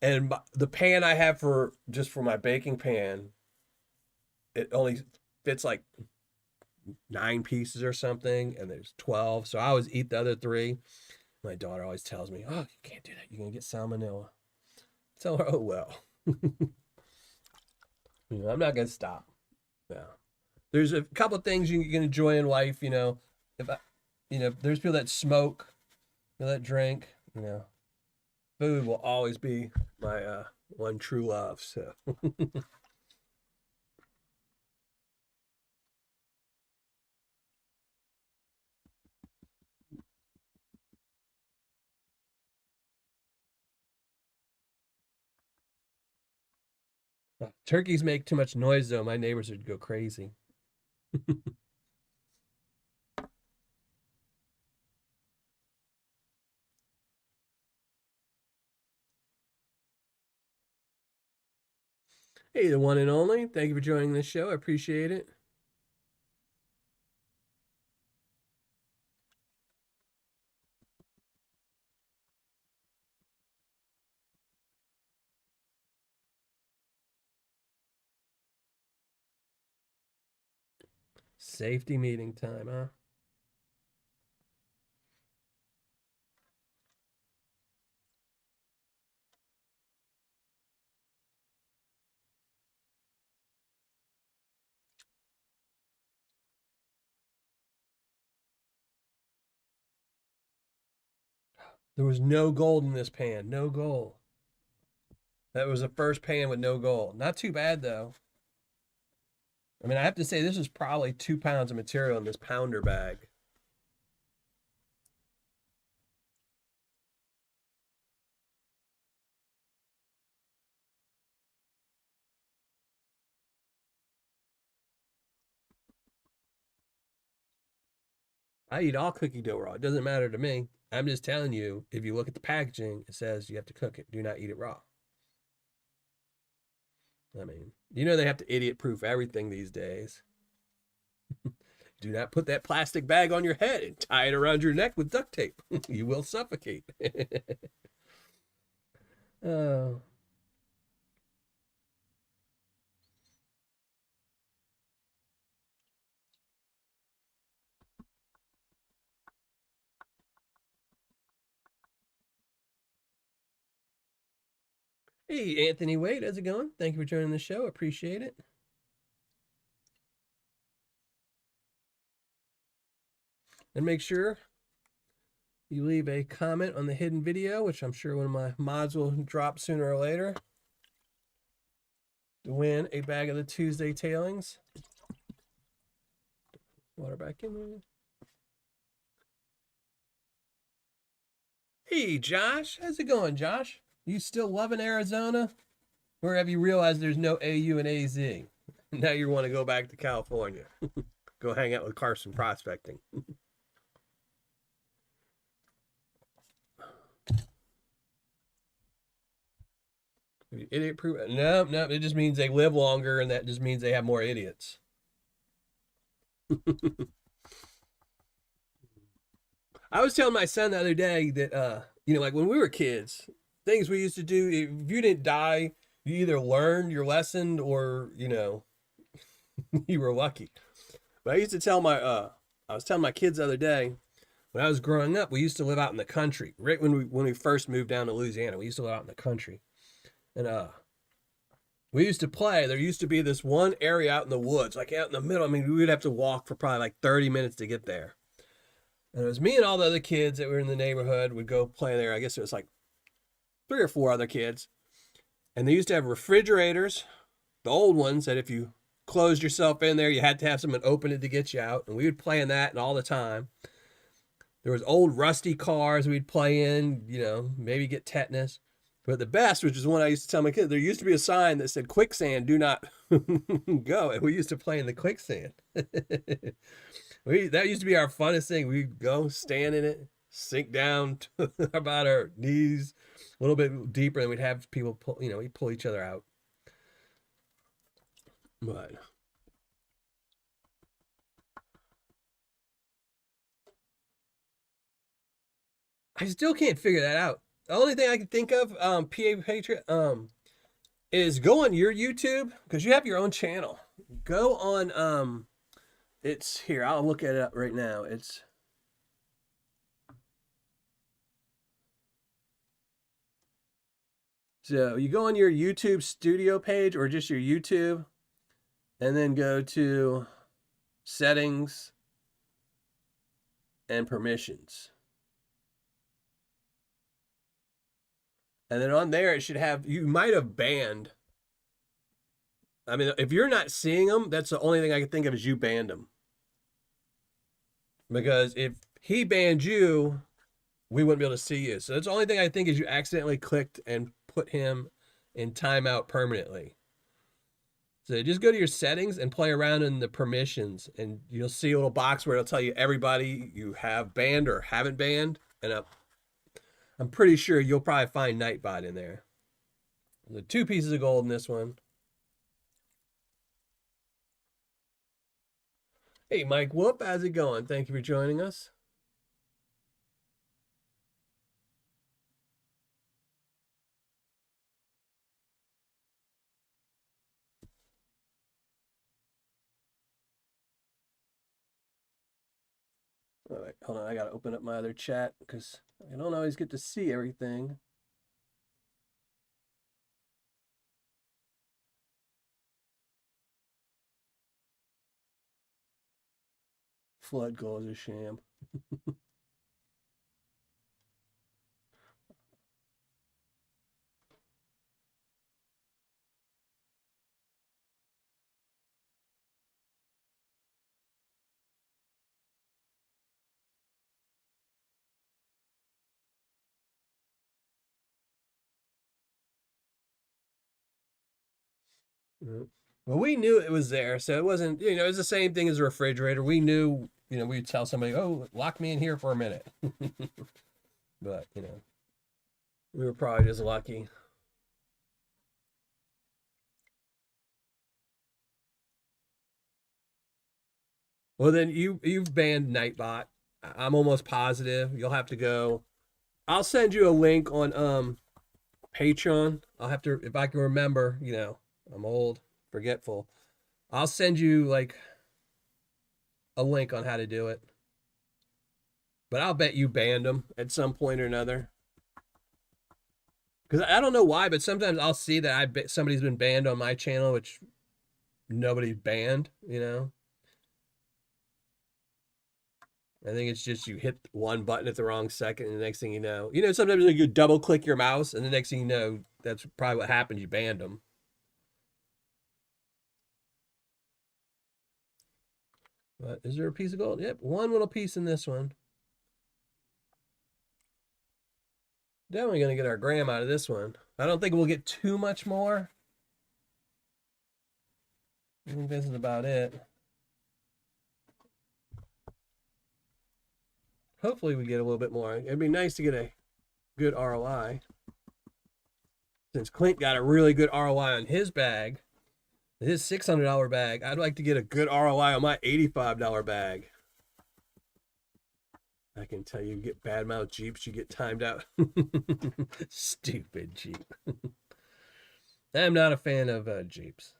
And the pan I have for just for my baking pan, it only fits like 9 pieces or something, and there's 12. So I always eat the other three. My daughter always tells me, "Oh, you can't do that. You're gonna get salmonella." Tell her, "Oh well." I'm not gonna stop. Yeah. There's a couple of things you can enjoy in life. If I, there's people that smoke, people that drink. Food will always be my one true love. So turkeys make too much noise though. My neighbors would go crazy. Hey, the one and only. Thank you for joining this show. I appreciate it. Safety meeting time, huh? There was no gold in this pan. No gold. That was the first pan with no gold. Not too bad though. I mean, I have to say this is probably 2 pounds of material in this pounder bag. I eat all cookie dough raw. It doesn't matter to me. I'm just telling you, if you look at the packaging, it says you have to cook it. Do not eat it raw. I mean, they have to idiot proof everything these days. Do not put that plastic bag on your head and tie it around your neck with duct tape. You will suffocate. Oh. Hey, Anthony Wade, how's it going? Thank you for joining the show. Appreciate it. And make sure you leave a comment on the hidden video, which I'm sure one of my mods will drop sooner or later, to win a bag of the Tuesday tailings. Water back in there. Hey, Josh. How's it going, Josh? You still loving Arizona? Or have you realized there's no AU and AZ? Now you want to go back to California. Go hang out with Carson prospecting. Idiot proof? No, no. It just means they live longer, and that just means they have more idiots. I was telling my son the other day that like when we were kids, things we used to do. If you didn't die, you either learned your lesson or you were lucky. But I used to tell I was telling my kids the other day when I was growing up, we used to live out in the country. Right when we first moved down to Louisiana, we used to live out in the country, and we used to play. There used to be this one area out in the woods, like out in the middle. I mean, we would have to walk for probably like 30 minutes to get there. And it was me and all the other kids that were in the neighborhood would go play there. I guess it was like 3 or 4 other kids. And they used to have refrigerators, the old ones that if you closed yourself in there, you had to have someone open it to get you out. And we would play in that and all the time. There was old rusty cars we'd play in, maybe get tetanus. But the best, which is one I used to tell my kids, there used to be a sign that said quicksand, do not go. And we used to play in the quicksand. That used to be our funnest thing. We'd go stand in it, sink down to about our knees, a little bit deeper, and we'd have people pull, we'd pull each other out. But I still can't figure that out. The only thing I can think of, Patriot, is go on your YouTube because you have your own channel. Go on, it's here. I'll look at it up right now. So you go on your YouTube studio page or just your YouTube, and then go to settings and permissions. And then on there, it should have, you might have banned. I mean, if you're not seeing them, that's the only thing I can think of is you banned them. Because if he banned you, we wouldn't be able to see you. So that's the only thing I think is you accidentally clicked and put him in timeout permanently. So just go to your settings and play around in the permissions, and you'll see a little box where it'll tell you everybody you have banned or haven't banned. And I'm pretty sure you'll probably find Nightbot in there. The 2 pieces of gold in this one. Hey, Mike Whoop, how's it going? Thank you for joining us. All right, hold on. I got to open up my other chat because I don't always get to see everything. Flood goal is a sham. Well, we knew it was there, so it wasn't, it was the same thing as a refrigerator. We knew, we'd tell somebody, oh, lock me in here for a minute. But, we were probably just lucky. Well, then you've banned Nightbot. I'm almost positive. You'll have to go. I'll send you a link on Patreon. I'll have to, if I can remember, I'm old, forgetful. I'll send you like a link on how to do it. But I'll bet you banned them at some point or another. Because I don't know why, but sometimes I'll see that somebody's been banned on my channel, which nobody's banned, I think it's just you hit one button at the wrong second, and the next thing you know, sometimes you double click your mouse, and the next thing you know, that's probably what happened. You banned them. But is there a piece of gold? Yep, one little piece in this one. Definitely going to get our gram out of this one. I don't think we'll get too much more. I think this is about it. Hopefully we get a little bit more. It'd be nice to get a good ROI. Since Clint got a really good ROI on his bag, his $600 bag, I'd like to get a good ROI on my $85 bag. I can tell you, get badmouth Jeeps, you get timed out. Stupid Jeep. I'm not a fan of Jeeps.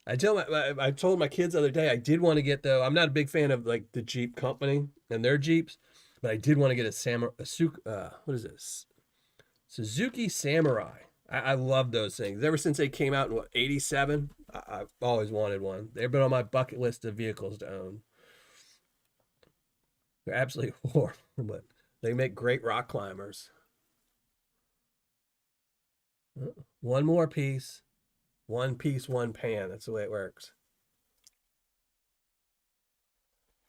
I told my kids the other day I did want to get, though. I'm not a big fan of like the Jeep company and their Jeeps, but I did want to get what is this? Suzuki Samurai. I love those things. Ever since they came out in what, 87, I've always wanted one. They've been on my bucket list of vehicles to own. They're absolutely horrible, but they make great rock climbers. One more piece, one piece, one pan. That's the way it works.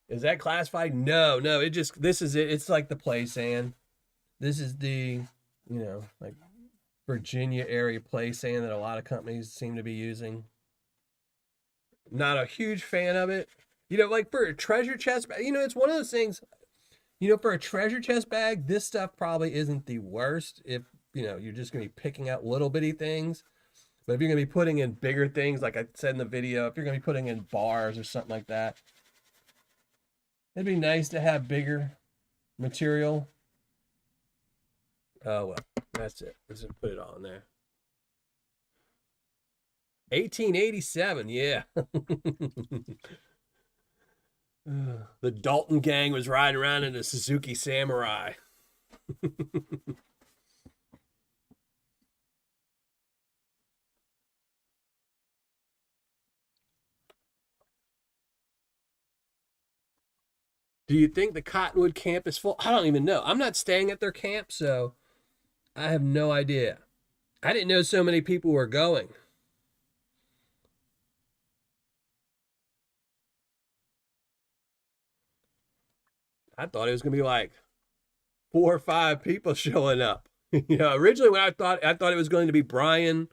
Is that classified? No, no. This is it. It's like the play sand. This is the, like Virginia area play sand that a lot of companies seem to be using. Not a huge fan of it. Like for a treasure chest, it's one of those things, for a treasure chest bag, this stuff probably isn't the worst if, you're just going to be picking out little bitty things. But if you're going to be putting in bigger things, like I said in the video, if you're going to be putting in bars or something like that, it'd be nice to have bigger material. Oh, well, that's it. Let's just put it all in there. 1887, yeah. The Dalton gang was riding around in a Suzuki Samurai. Do you think the Cottonwood camp is full? I don't even know. I'm not staying at their camp, so I have no idea. I didn't know so many people were going. I thought it was going to be like 4 or 5 people showing up. Originally when I thought it was going to be Brian,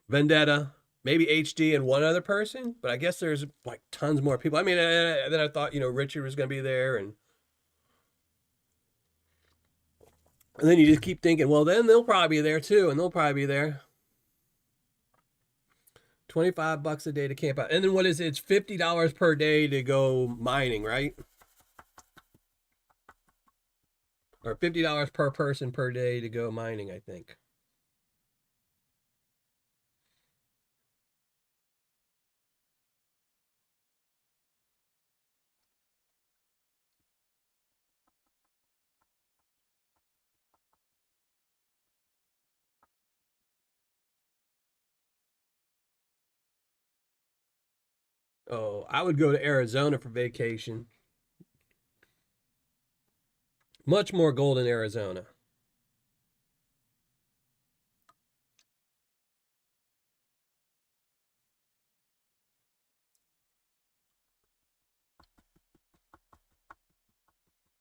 Vendetta, maybe HD, and one other person, but I guess there's like tons more people. I mean, then I thought Richard was going to be there, and then you just keep thinking, well, then they'll probably be there too, and they'll probably be there. $25 a day to camp out, and then what is it? It's $50 per day to go mining, right? Or $50 per person per day to go mining, I think. Oh, I would go to Arizona for vacation. Much more gold in Arizona.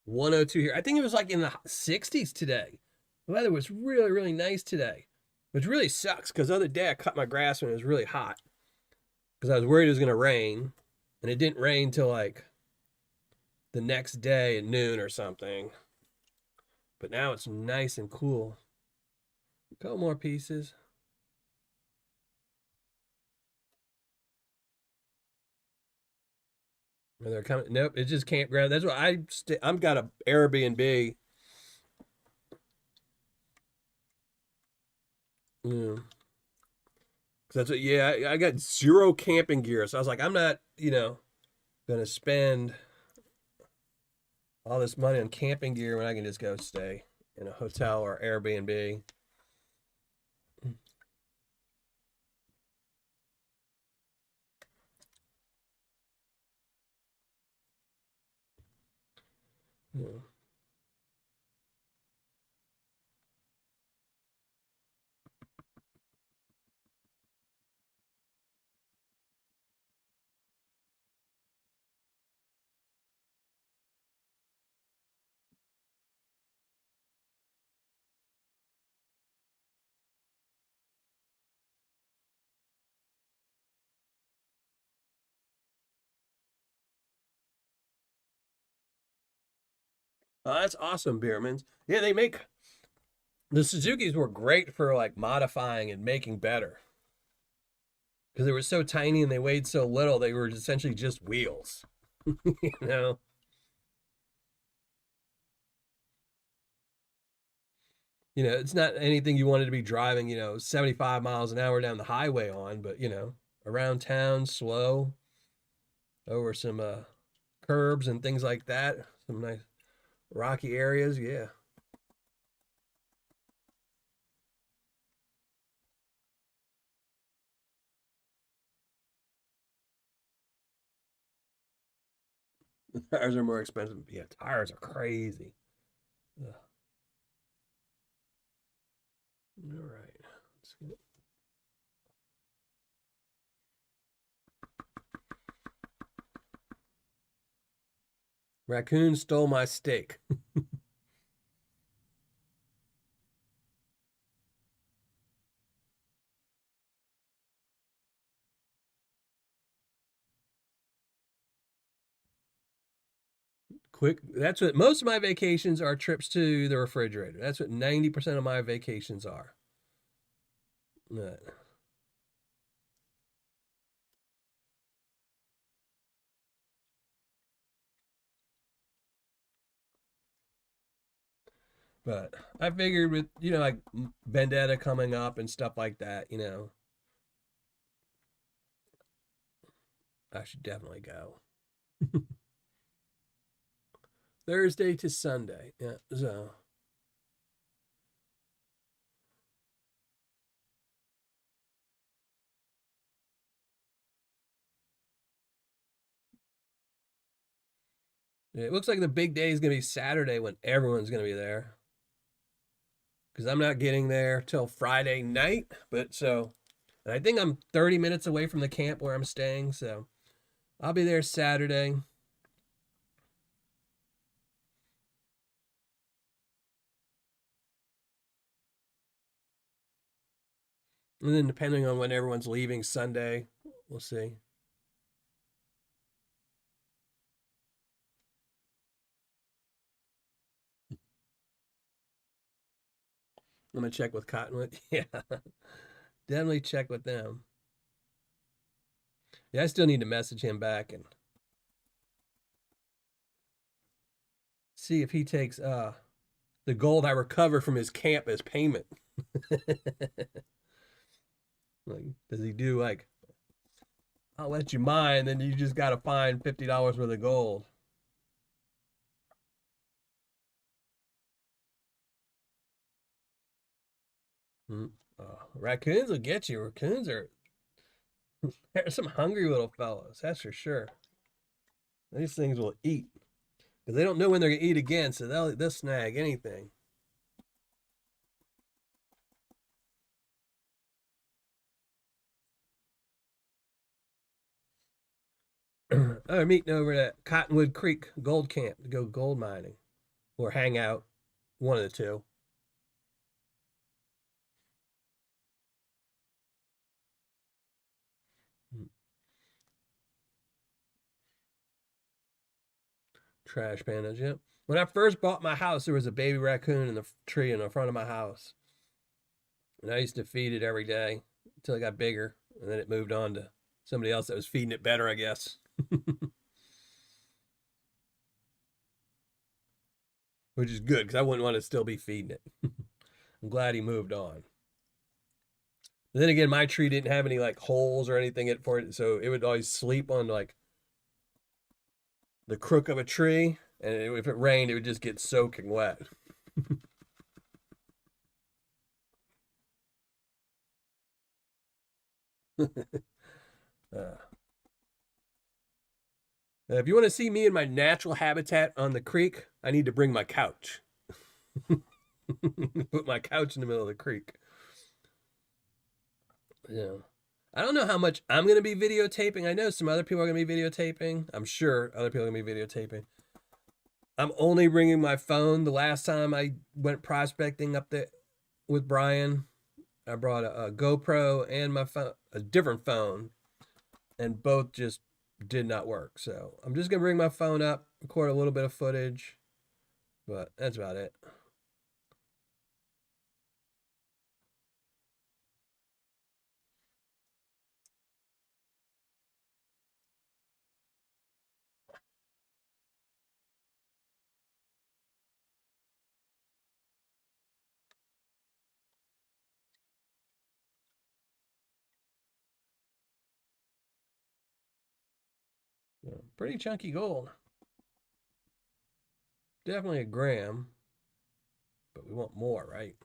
$102 here. I think it was like in the 60s today. The weather was really, really nice today, which really sucks because the other day I cut my grass when it was really hot because I was worried it was going to rain, and it didn't rain till like the next day at noon or something. But now it's nice and cool. A couple more pieces. And they're coming. Nope, it's just campground. That's what I've got a Airbnb. Yeah. That's what, yeah, I got zero camping gear. So I was like, I'm not, gonna spend all this money on camping gear when I can just go stay in a hotel or Airbnb. Yeah. Oh, that's awesome, Beermans. Yeah, they make the Suzuki's were great for like modifying and making better because they were so tiny and they weighed so little. They were essentially just wheels. you know, it's not anything you wanted to be driving, 75 miles an hour down the highway on, but around town, slow over some curbs and things like that. Some nice rocky areas. Yeah, tires are more expensive. Yeah, tires are crazy. Ugh. All right. Let's get Raccoon stole my steak. Quick. That's what most of my vacations are, trips to the refrigerator. That's what 90% of my vacations are. But, but I figured with, like Vendetta coming up and stuff like that, I should definitely go. Thursday to Sunday. Yeah. So it looks like the big day is going to be Saturday when everyone's going to be there. Because I'm not getting there till Friday night. But so, and I think I'm 30 minutes away from the camp where I'm staying. So I'll be there Saturday. And then depending on when everyone's leaving Sunday, we'll see. I'm going to check with Cottonwood. Yeah, definitely check with them. Yeah, I still need to message him back and see if he takes the gold I recover from his camp as payment. Like, does he do like, I'll let you mine, then you just got to find $50 worth of gold? Mm. Raccoons will get you. Raccoons are they're some hungry little fellows, that's for sure. These things will eat because they don't know when they're gonna eat again, so they'll snag anything. I'm meeting over at Cottonwood Creek Gold Camp to go gold mining or hang out, one of the two. Trash pandas, yep. When I first bought my house, there was a baby raccoon in the tree in the front of my house, and I used to feed it every day until it got bigger, and then it moved on to somebody else that was feeding it better, I guess. Which is good because I wouldn't want to still be feeding it. I'm glad he moved on. But then again, my tree didn't have any like holes or anything in for it, so it would always sleep on like the crook of a tree, and if it rained, it would just get soaking wet. uh, if you want to see me in my natural habitat on the creek, I need to bring my couch. Put my couch in the middle of the creek. Yeah. I don't know how much I'm going to be videotaping. I know some other people are going to be videotaping. I'm sure other people are going to be videotaping. I'm only bringing my phone. The last time I went prospecting up there with Brian, I brought a GoPro and my phone, a different phone, and both just did not work. So I'm just going to bring my phone up, record a little bit of footage, But that's about it. Yeah, pretty chunky gold. Definitely a gram, but we want more, right?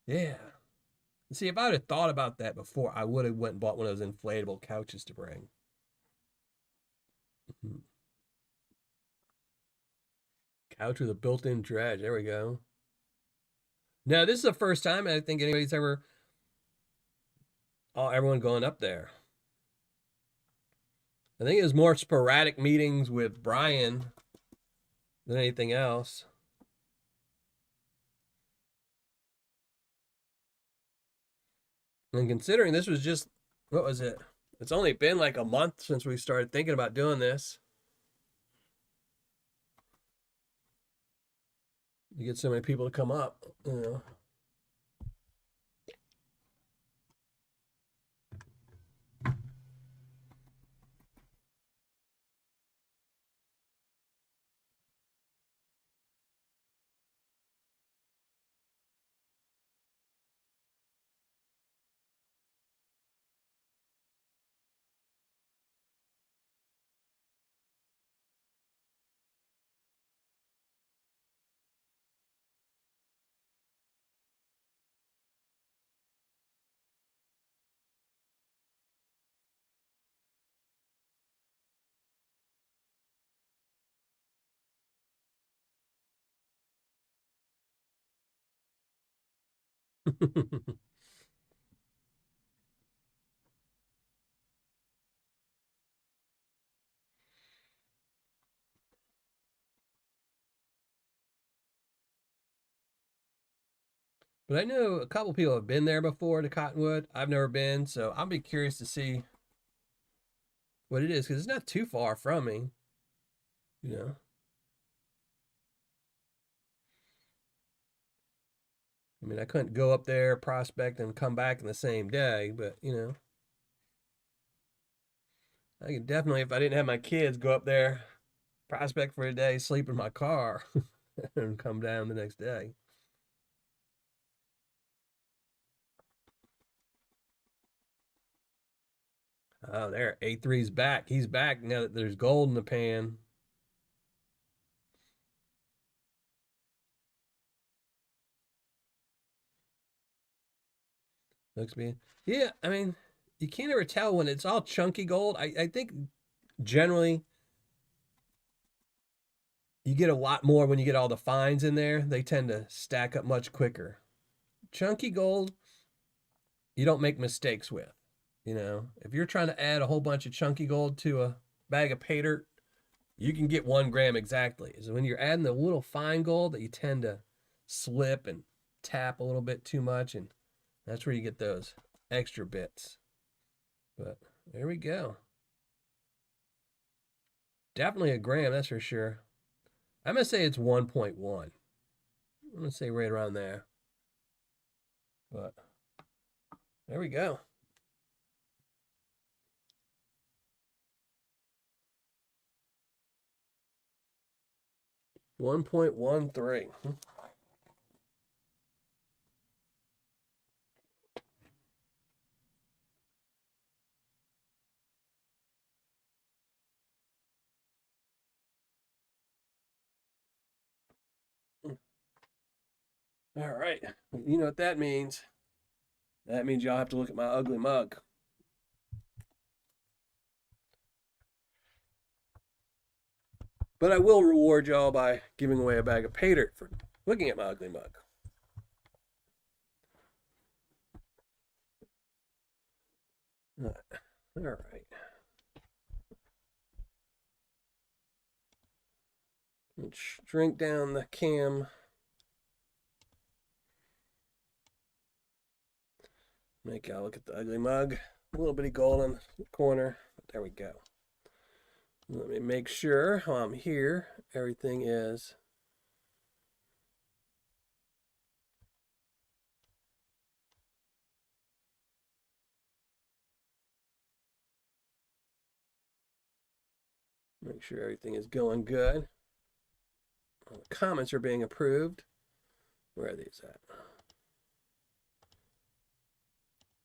Yeah. See, if I would have thought about that before, I would have went and bought one of those inflatable couches to bring. Couch with a built-in dredge. There we go. Now, this is the first time I think anybody's ever, everyone going up there. I think it was more sporadic meetings with Brian than anything else. And considering this was just, what was it? It's only been like a month since we started thinking about doing this. You get so many people to come up, you know. But I know a couple people have been there before to Cottonwood. I've never been, so I'll be curious to see what it is because it's not too far from me, you know. I mean, I couldn't go up there, prospect, and come back in the same day, but you know, I could definitely, if I didn't have my kids, go up there, prospect for a day, sleep in my car, and come down the next day. Oh, there, A3's back. He's back now that there's gold in the pan. Looks me. Yeah, I mean, you can't ever tell when it's all chunky gold. I think generally you get a lot more when you get all the fines in there. They tend to stack up much quicker. Chunky gold, you don't make mistakes with. You know, if you're trying to add a whole bunch of chunky gold to a bag of Paydirt, you can get 1 gram exactly. So when you're adding the little fine gold that you tend to slip and tap a little bit too much, and that's where you get those extra bits. But there we go. Definitely a gram, that's for sure. I'm going to say it's 1.1. I'm going to say right around there. But there we go. 1.13. All right. You know what that means? That means y'all have to look at my ugly mug. But I will reward y'all by giving away a bag of Paydirt for looking at my ugly mug. All right. Let's shrink down the cam. Make y'all look at the ugly mug. A little bitty gold on the corner. There we go. Let me make sure while I'm here, everything is. Make sure everything is going good. All the comments are being approved. Where are these at?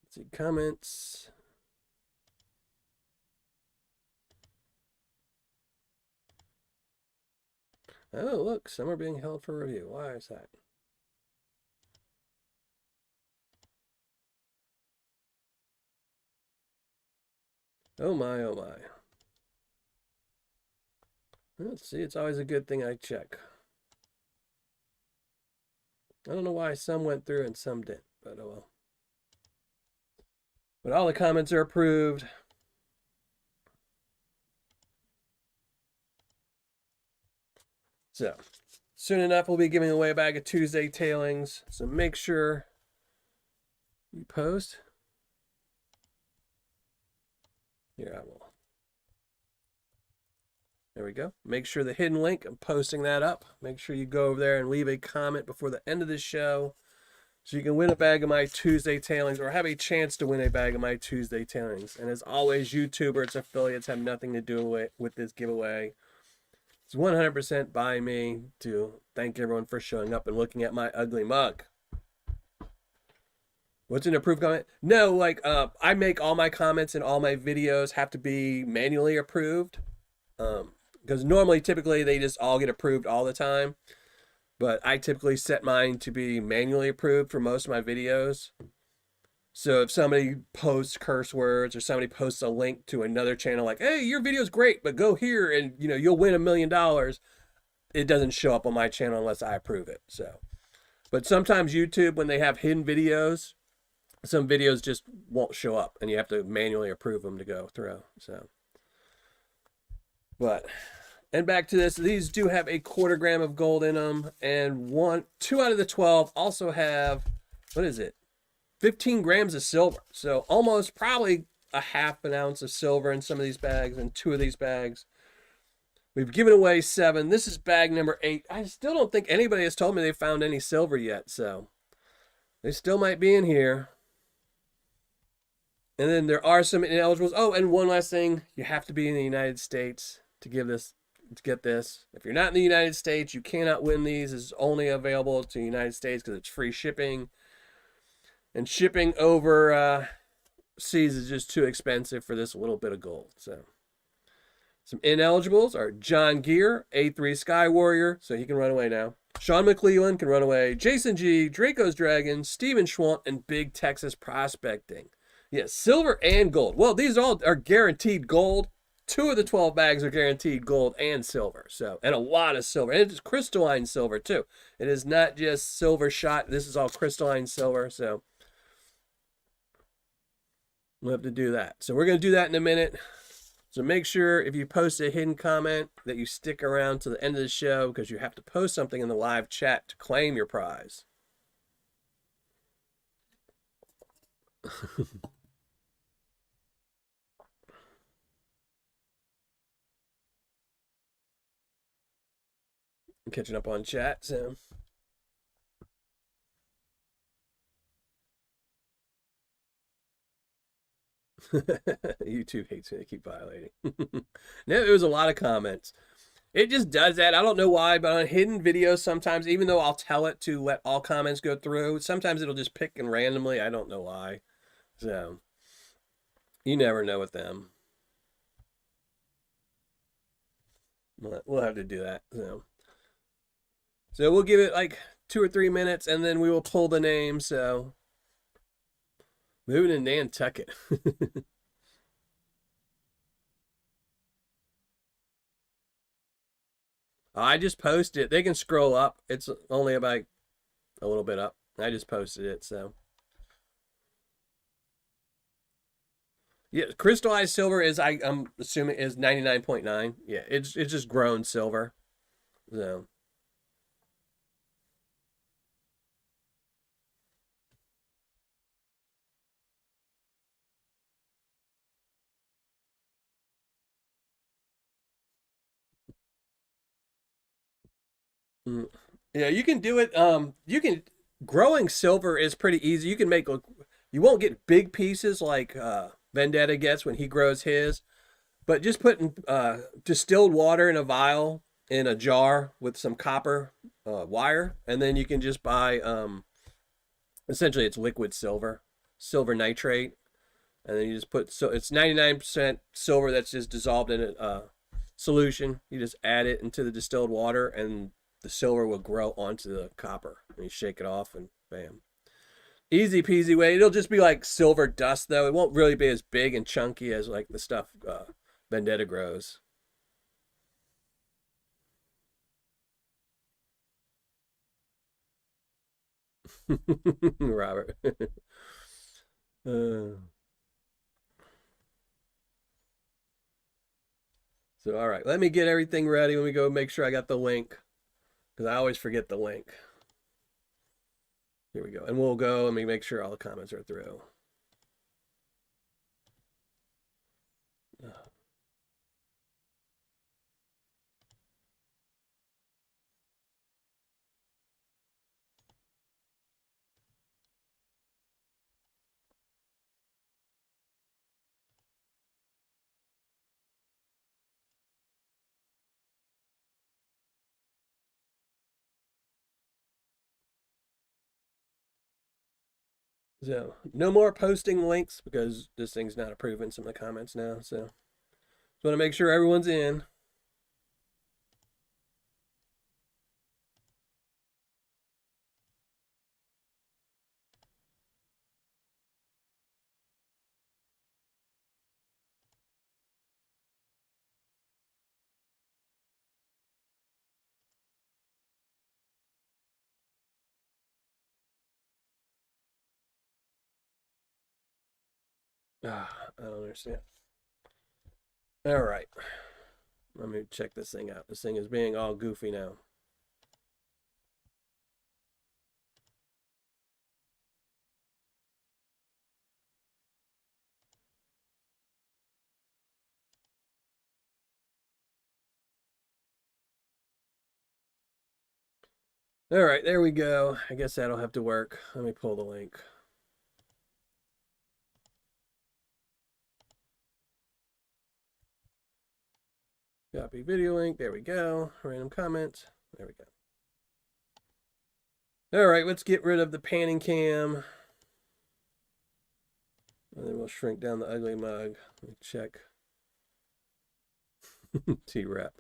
Let's see, comments. Oh, look, some are being held for review. Why is that? Oh my, oh my. Let's see, it's always a good thing I check. I don't know why some went through and some didn't, but oh well. But all the comments are approved. So, soon enough, we'll be giving away a bag of Tuesday tailings. So make sure you post. Here, I will. There we go. Make sure the hidden link, I'm posting that up. Make sure you go over there and leave a comment before the end of the show so you can win a bag of my Tuesday tailings or have a chance to win a bag of my Tuesday tailings. And as always, YouTube or its affiliates have nothing to do with this giveaway. It's 100% by me to thank everyone for showing up and looking at my ugly mug. What's an approved comment? No, like I make all my comments and all my videos have to be manually approved. Because normally, typically, they just all get approved all the time. But I typically set mine to be manually approved for most of my videos. So if somebody posts curse words or somebody posts a link to another channel like, hey, your video's great, but go here and you'll win $1 million, it doesn't show up on my channel unless I approve it. So, but sometimes YouTube, when they have hidden videos, some videos just won't show up and you have to manually approve them to go through. So, but, and back to this, these do have a 1/4 gram of gold in them, and 2 out of the 12 also have, what is it? 15 grams of silver. So almost probably a half an ounce of silver in some of these bags and 2 of these bags. We've given away 7. This is bag number 8. I still don't think anybody has told me they found any silver yet. So they still might be in here. And then there are some ineligibles. Oh, and one last thing. You have to be in the United States to get this. If you're not in the United States, you cannot win these. It's only available to the United States because it's free shipping. And shipping over seas is just too expensive for this little bit of gold. So some ineligibles are John Gear, A3 Sky Warrior, so he can run away now. Sean McClellan can run away. Jason G, Draco's Dragon, Steven Schwant, and Big Texas Prospecting. Yes, silver and gold. Well, these all are guaranteed gold. 2 of the 12 bags are guaranteed gold and silver. So, and a lot of silver. And it's crystalline silver too. It is not just silver shot. This is all crystalline silver. So we'll have to do that. So we're going to do that in a minute. So make sure if you post a hidden comment that you stick around to the end of the show because you have to post something in the live chat to claim your prize. I'm catching up on chat, so. YouTube hates me. They keep violating. No, it was a lot of comments. It just does that. I don't know why, but on hidden videos sometimes, even though I'll tell it to let all comments go through, sometimes it'll just pick and randomly. I don't know why. So, you never know with them. We'll have to do that. So we'll give it like 2 or 3 minutes, and then we will pull the name. So, moving to Nantucket. I just posted it. They can scroll up. It's only about a little bit up. I just posted it, so. Yeah, crystallized silver is, I'm assuming, is 99.9. Yeah, it's just grown silver. So. Mm. Yeah, you can do it. You can growing silver is pretty easy. You can make you won't get big pieces like Vendetta gets when he grows his, but just putting distilled water in a vial in a jar with some copper wire, and then you can just buy essentially it's liquid silver, silver nitrate, and then you just put so it's 99% silver that's just dissolved in a solution. You just add it into the distilled water, and the silver will grow onto the copper. And you shake it off, and bam, easy peasy way. It'll just be like silver dust though. It won't really be as big and chunky as like the stuff Vendetta grows. Robert. uh, so all right, let me get everything ready. Let me go make sure I got the link because I always forget the link. Here we go, and we'll go. Let me make sure all the comments are through. So no more posting links because this thing's not approving some of the comments now. So just want to make sure everyone's in. I don't understand. All right. Let me check this thing out. This thing is being all goofy now. All right, there we go. I guess that'll have to work. Let me pull the link. Copy video link. There we go. Random comment. There we go. All right, let's get rid of the panning cam. And then we'll shrink down the ugly mug. Let me check. T-Rep.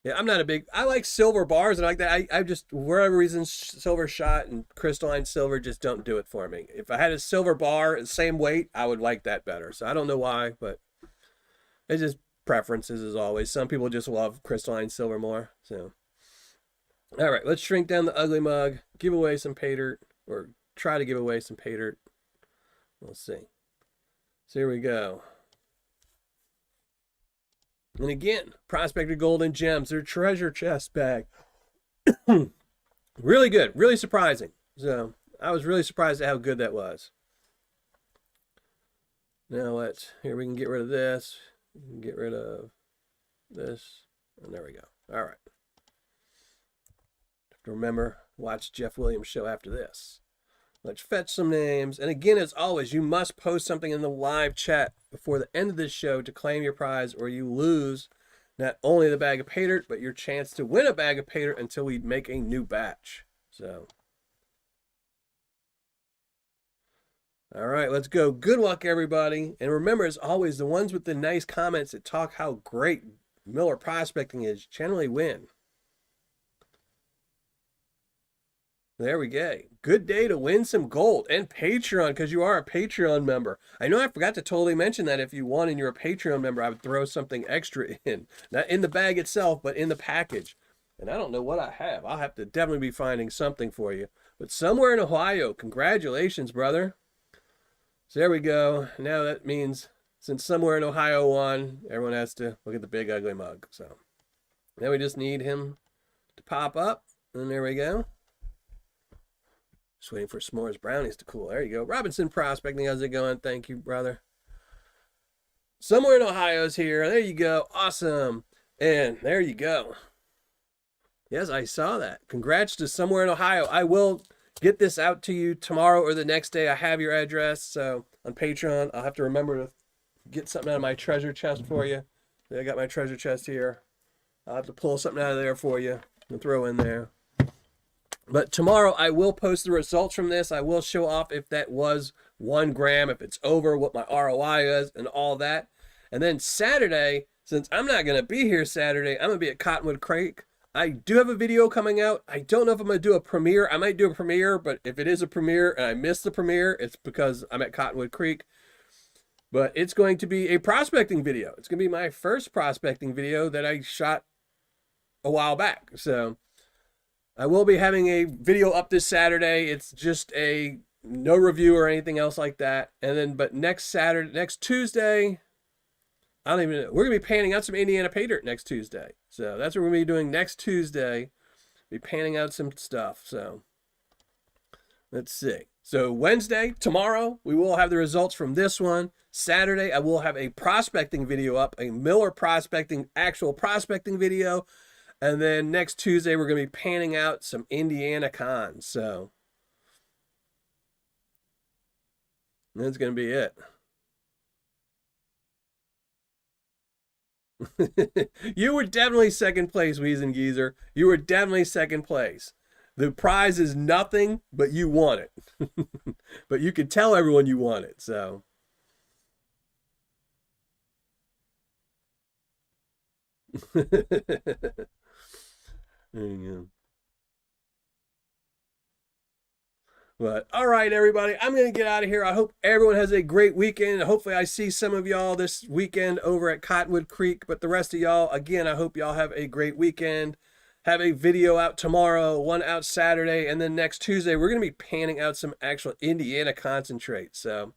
Yeah, I'm not a big. I like silver bars and like that. I just, for whatever reason, silver shot and crystalline silver just don't do it for me. If I had a silver bar, same weight, I would like that better. So I don't know why, but it's just preferences as always. Some people just love crystalline silver more. So, all right, let's shrink down the ugly mug, give away some Paydirt, or try to give away some Paydirt. We'll see. So here we go. And again, Prospector Gold and Gems, their treasure chest bag. Really good, really surprising. So I was really surprised at how good that was. Now here we can get rid of this. We can get rid of this. And there we go. All right. Have to remember, watch Jeff Williams' show after this. Let's fetch some names. And again, as always, you must post something in the live chat before the end of this show to claim your prize, or you lose not only the bag of Paydirt, but your chance to win a bag of Paydirt until we make a new batch. So, all right, let's go. Good luck, everybody. And remember, as always, the ones with the nice comments that talk how great Miller prospecting is generally win. There we go. Good day to win some gold and Patreon because you are a Patreon member. I know I forgot to totally mention that if you won and you're a Patreon member, I would throw something extra in. Not in the bag itself, but in the package. And I don't know what I have. I'll have to definitely be finding something for you. But somewhere in Ohio, congratulations, brother. So there we go. Now that means since somewhere in Ohio won, everyone has to look at the big ugly mug. So now we just need him to pop up. And there we go. Just waiting for s'mores brownies to cool. There you go. Robinson Prospecting, how's it going? Thank you, brother. Somewhere in Ohio's here. There you go. Awesome. And there you go. Yes, I saw that. Congrats to Somewhere in Ohio. I will get this out to you tomorrow or the next day. I have your address. So on Patreon, I'll have to remember to get something out of my treasure chest for you. I got my treasure chest here. I'll have to pull something out of there for you and throw in there. But tomorrow I will post the results from this. I will show off if that was 1 gram, if it's over, what my ROI is, and all that. And then Saturday, since I'm not going to be here Saturday, I'm going to be at Cottonwood Creek. I do have a video coming out. I don't know if I'm going to do a premiere. I might do a premiere, but if it is a premiere and I miss the premiere, it's because I'm at Cottonwood Creek. But it's going to be a prospecting video. It's going to be my first prospecting video that I shot a while back. So I will be having a video up this Saturday. It's just a no review or anything else like that. And then, but next Tuesday, I don't even know. We're going to be panning out some Indiana Paydirt next Tuesday. So that's what we're going to be doing next Tuesday. Be panning out some stuff. So let's see. So Wednesday, tomorrow, we will have the results from this one. Saturday, I will have a prospecting video up, a Miller prospecting, actual prospecting video. And then next Tuesday, we're going to be panning out some Indiana cons. So that's going to be it. You were definitely second place, Weezen Geezer. You were definitely second place. The prize is nothing, but you won it. But you could tell everyone you won it, so. There you go. But all right, everybody, I'm going to get out of here. I hope everyone has a great weekend. Hopefully I see some of y'all this weekend over at Cottonwood Creek. But the rest of y'all, again, I hope y'all have a great weekend. Have a video out tomorrow, one out Saturday, and then next Tuesday, we're going to be panning out some actual Indiana concentrate. So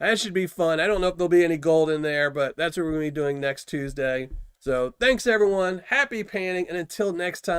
that should be fun. I don't know if there'll be any gold in there, but that's what we're going to be doing next Tuesday. So thanks, everyone. Happy panning, and until next time.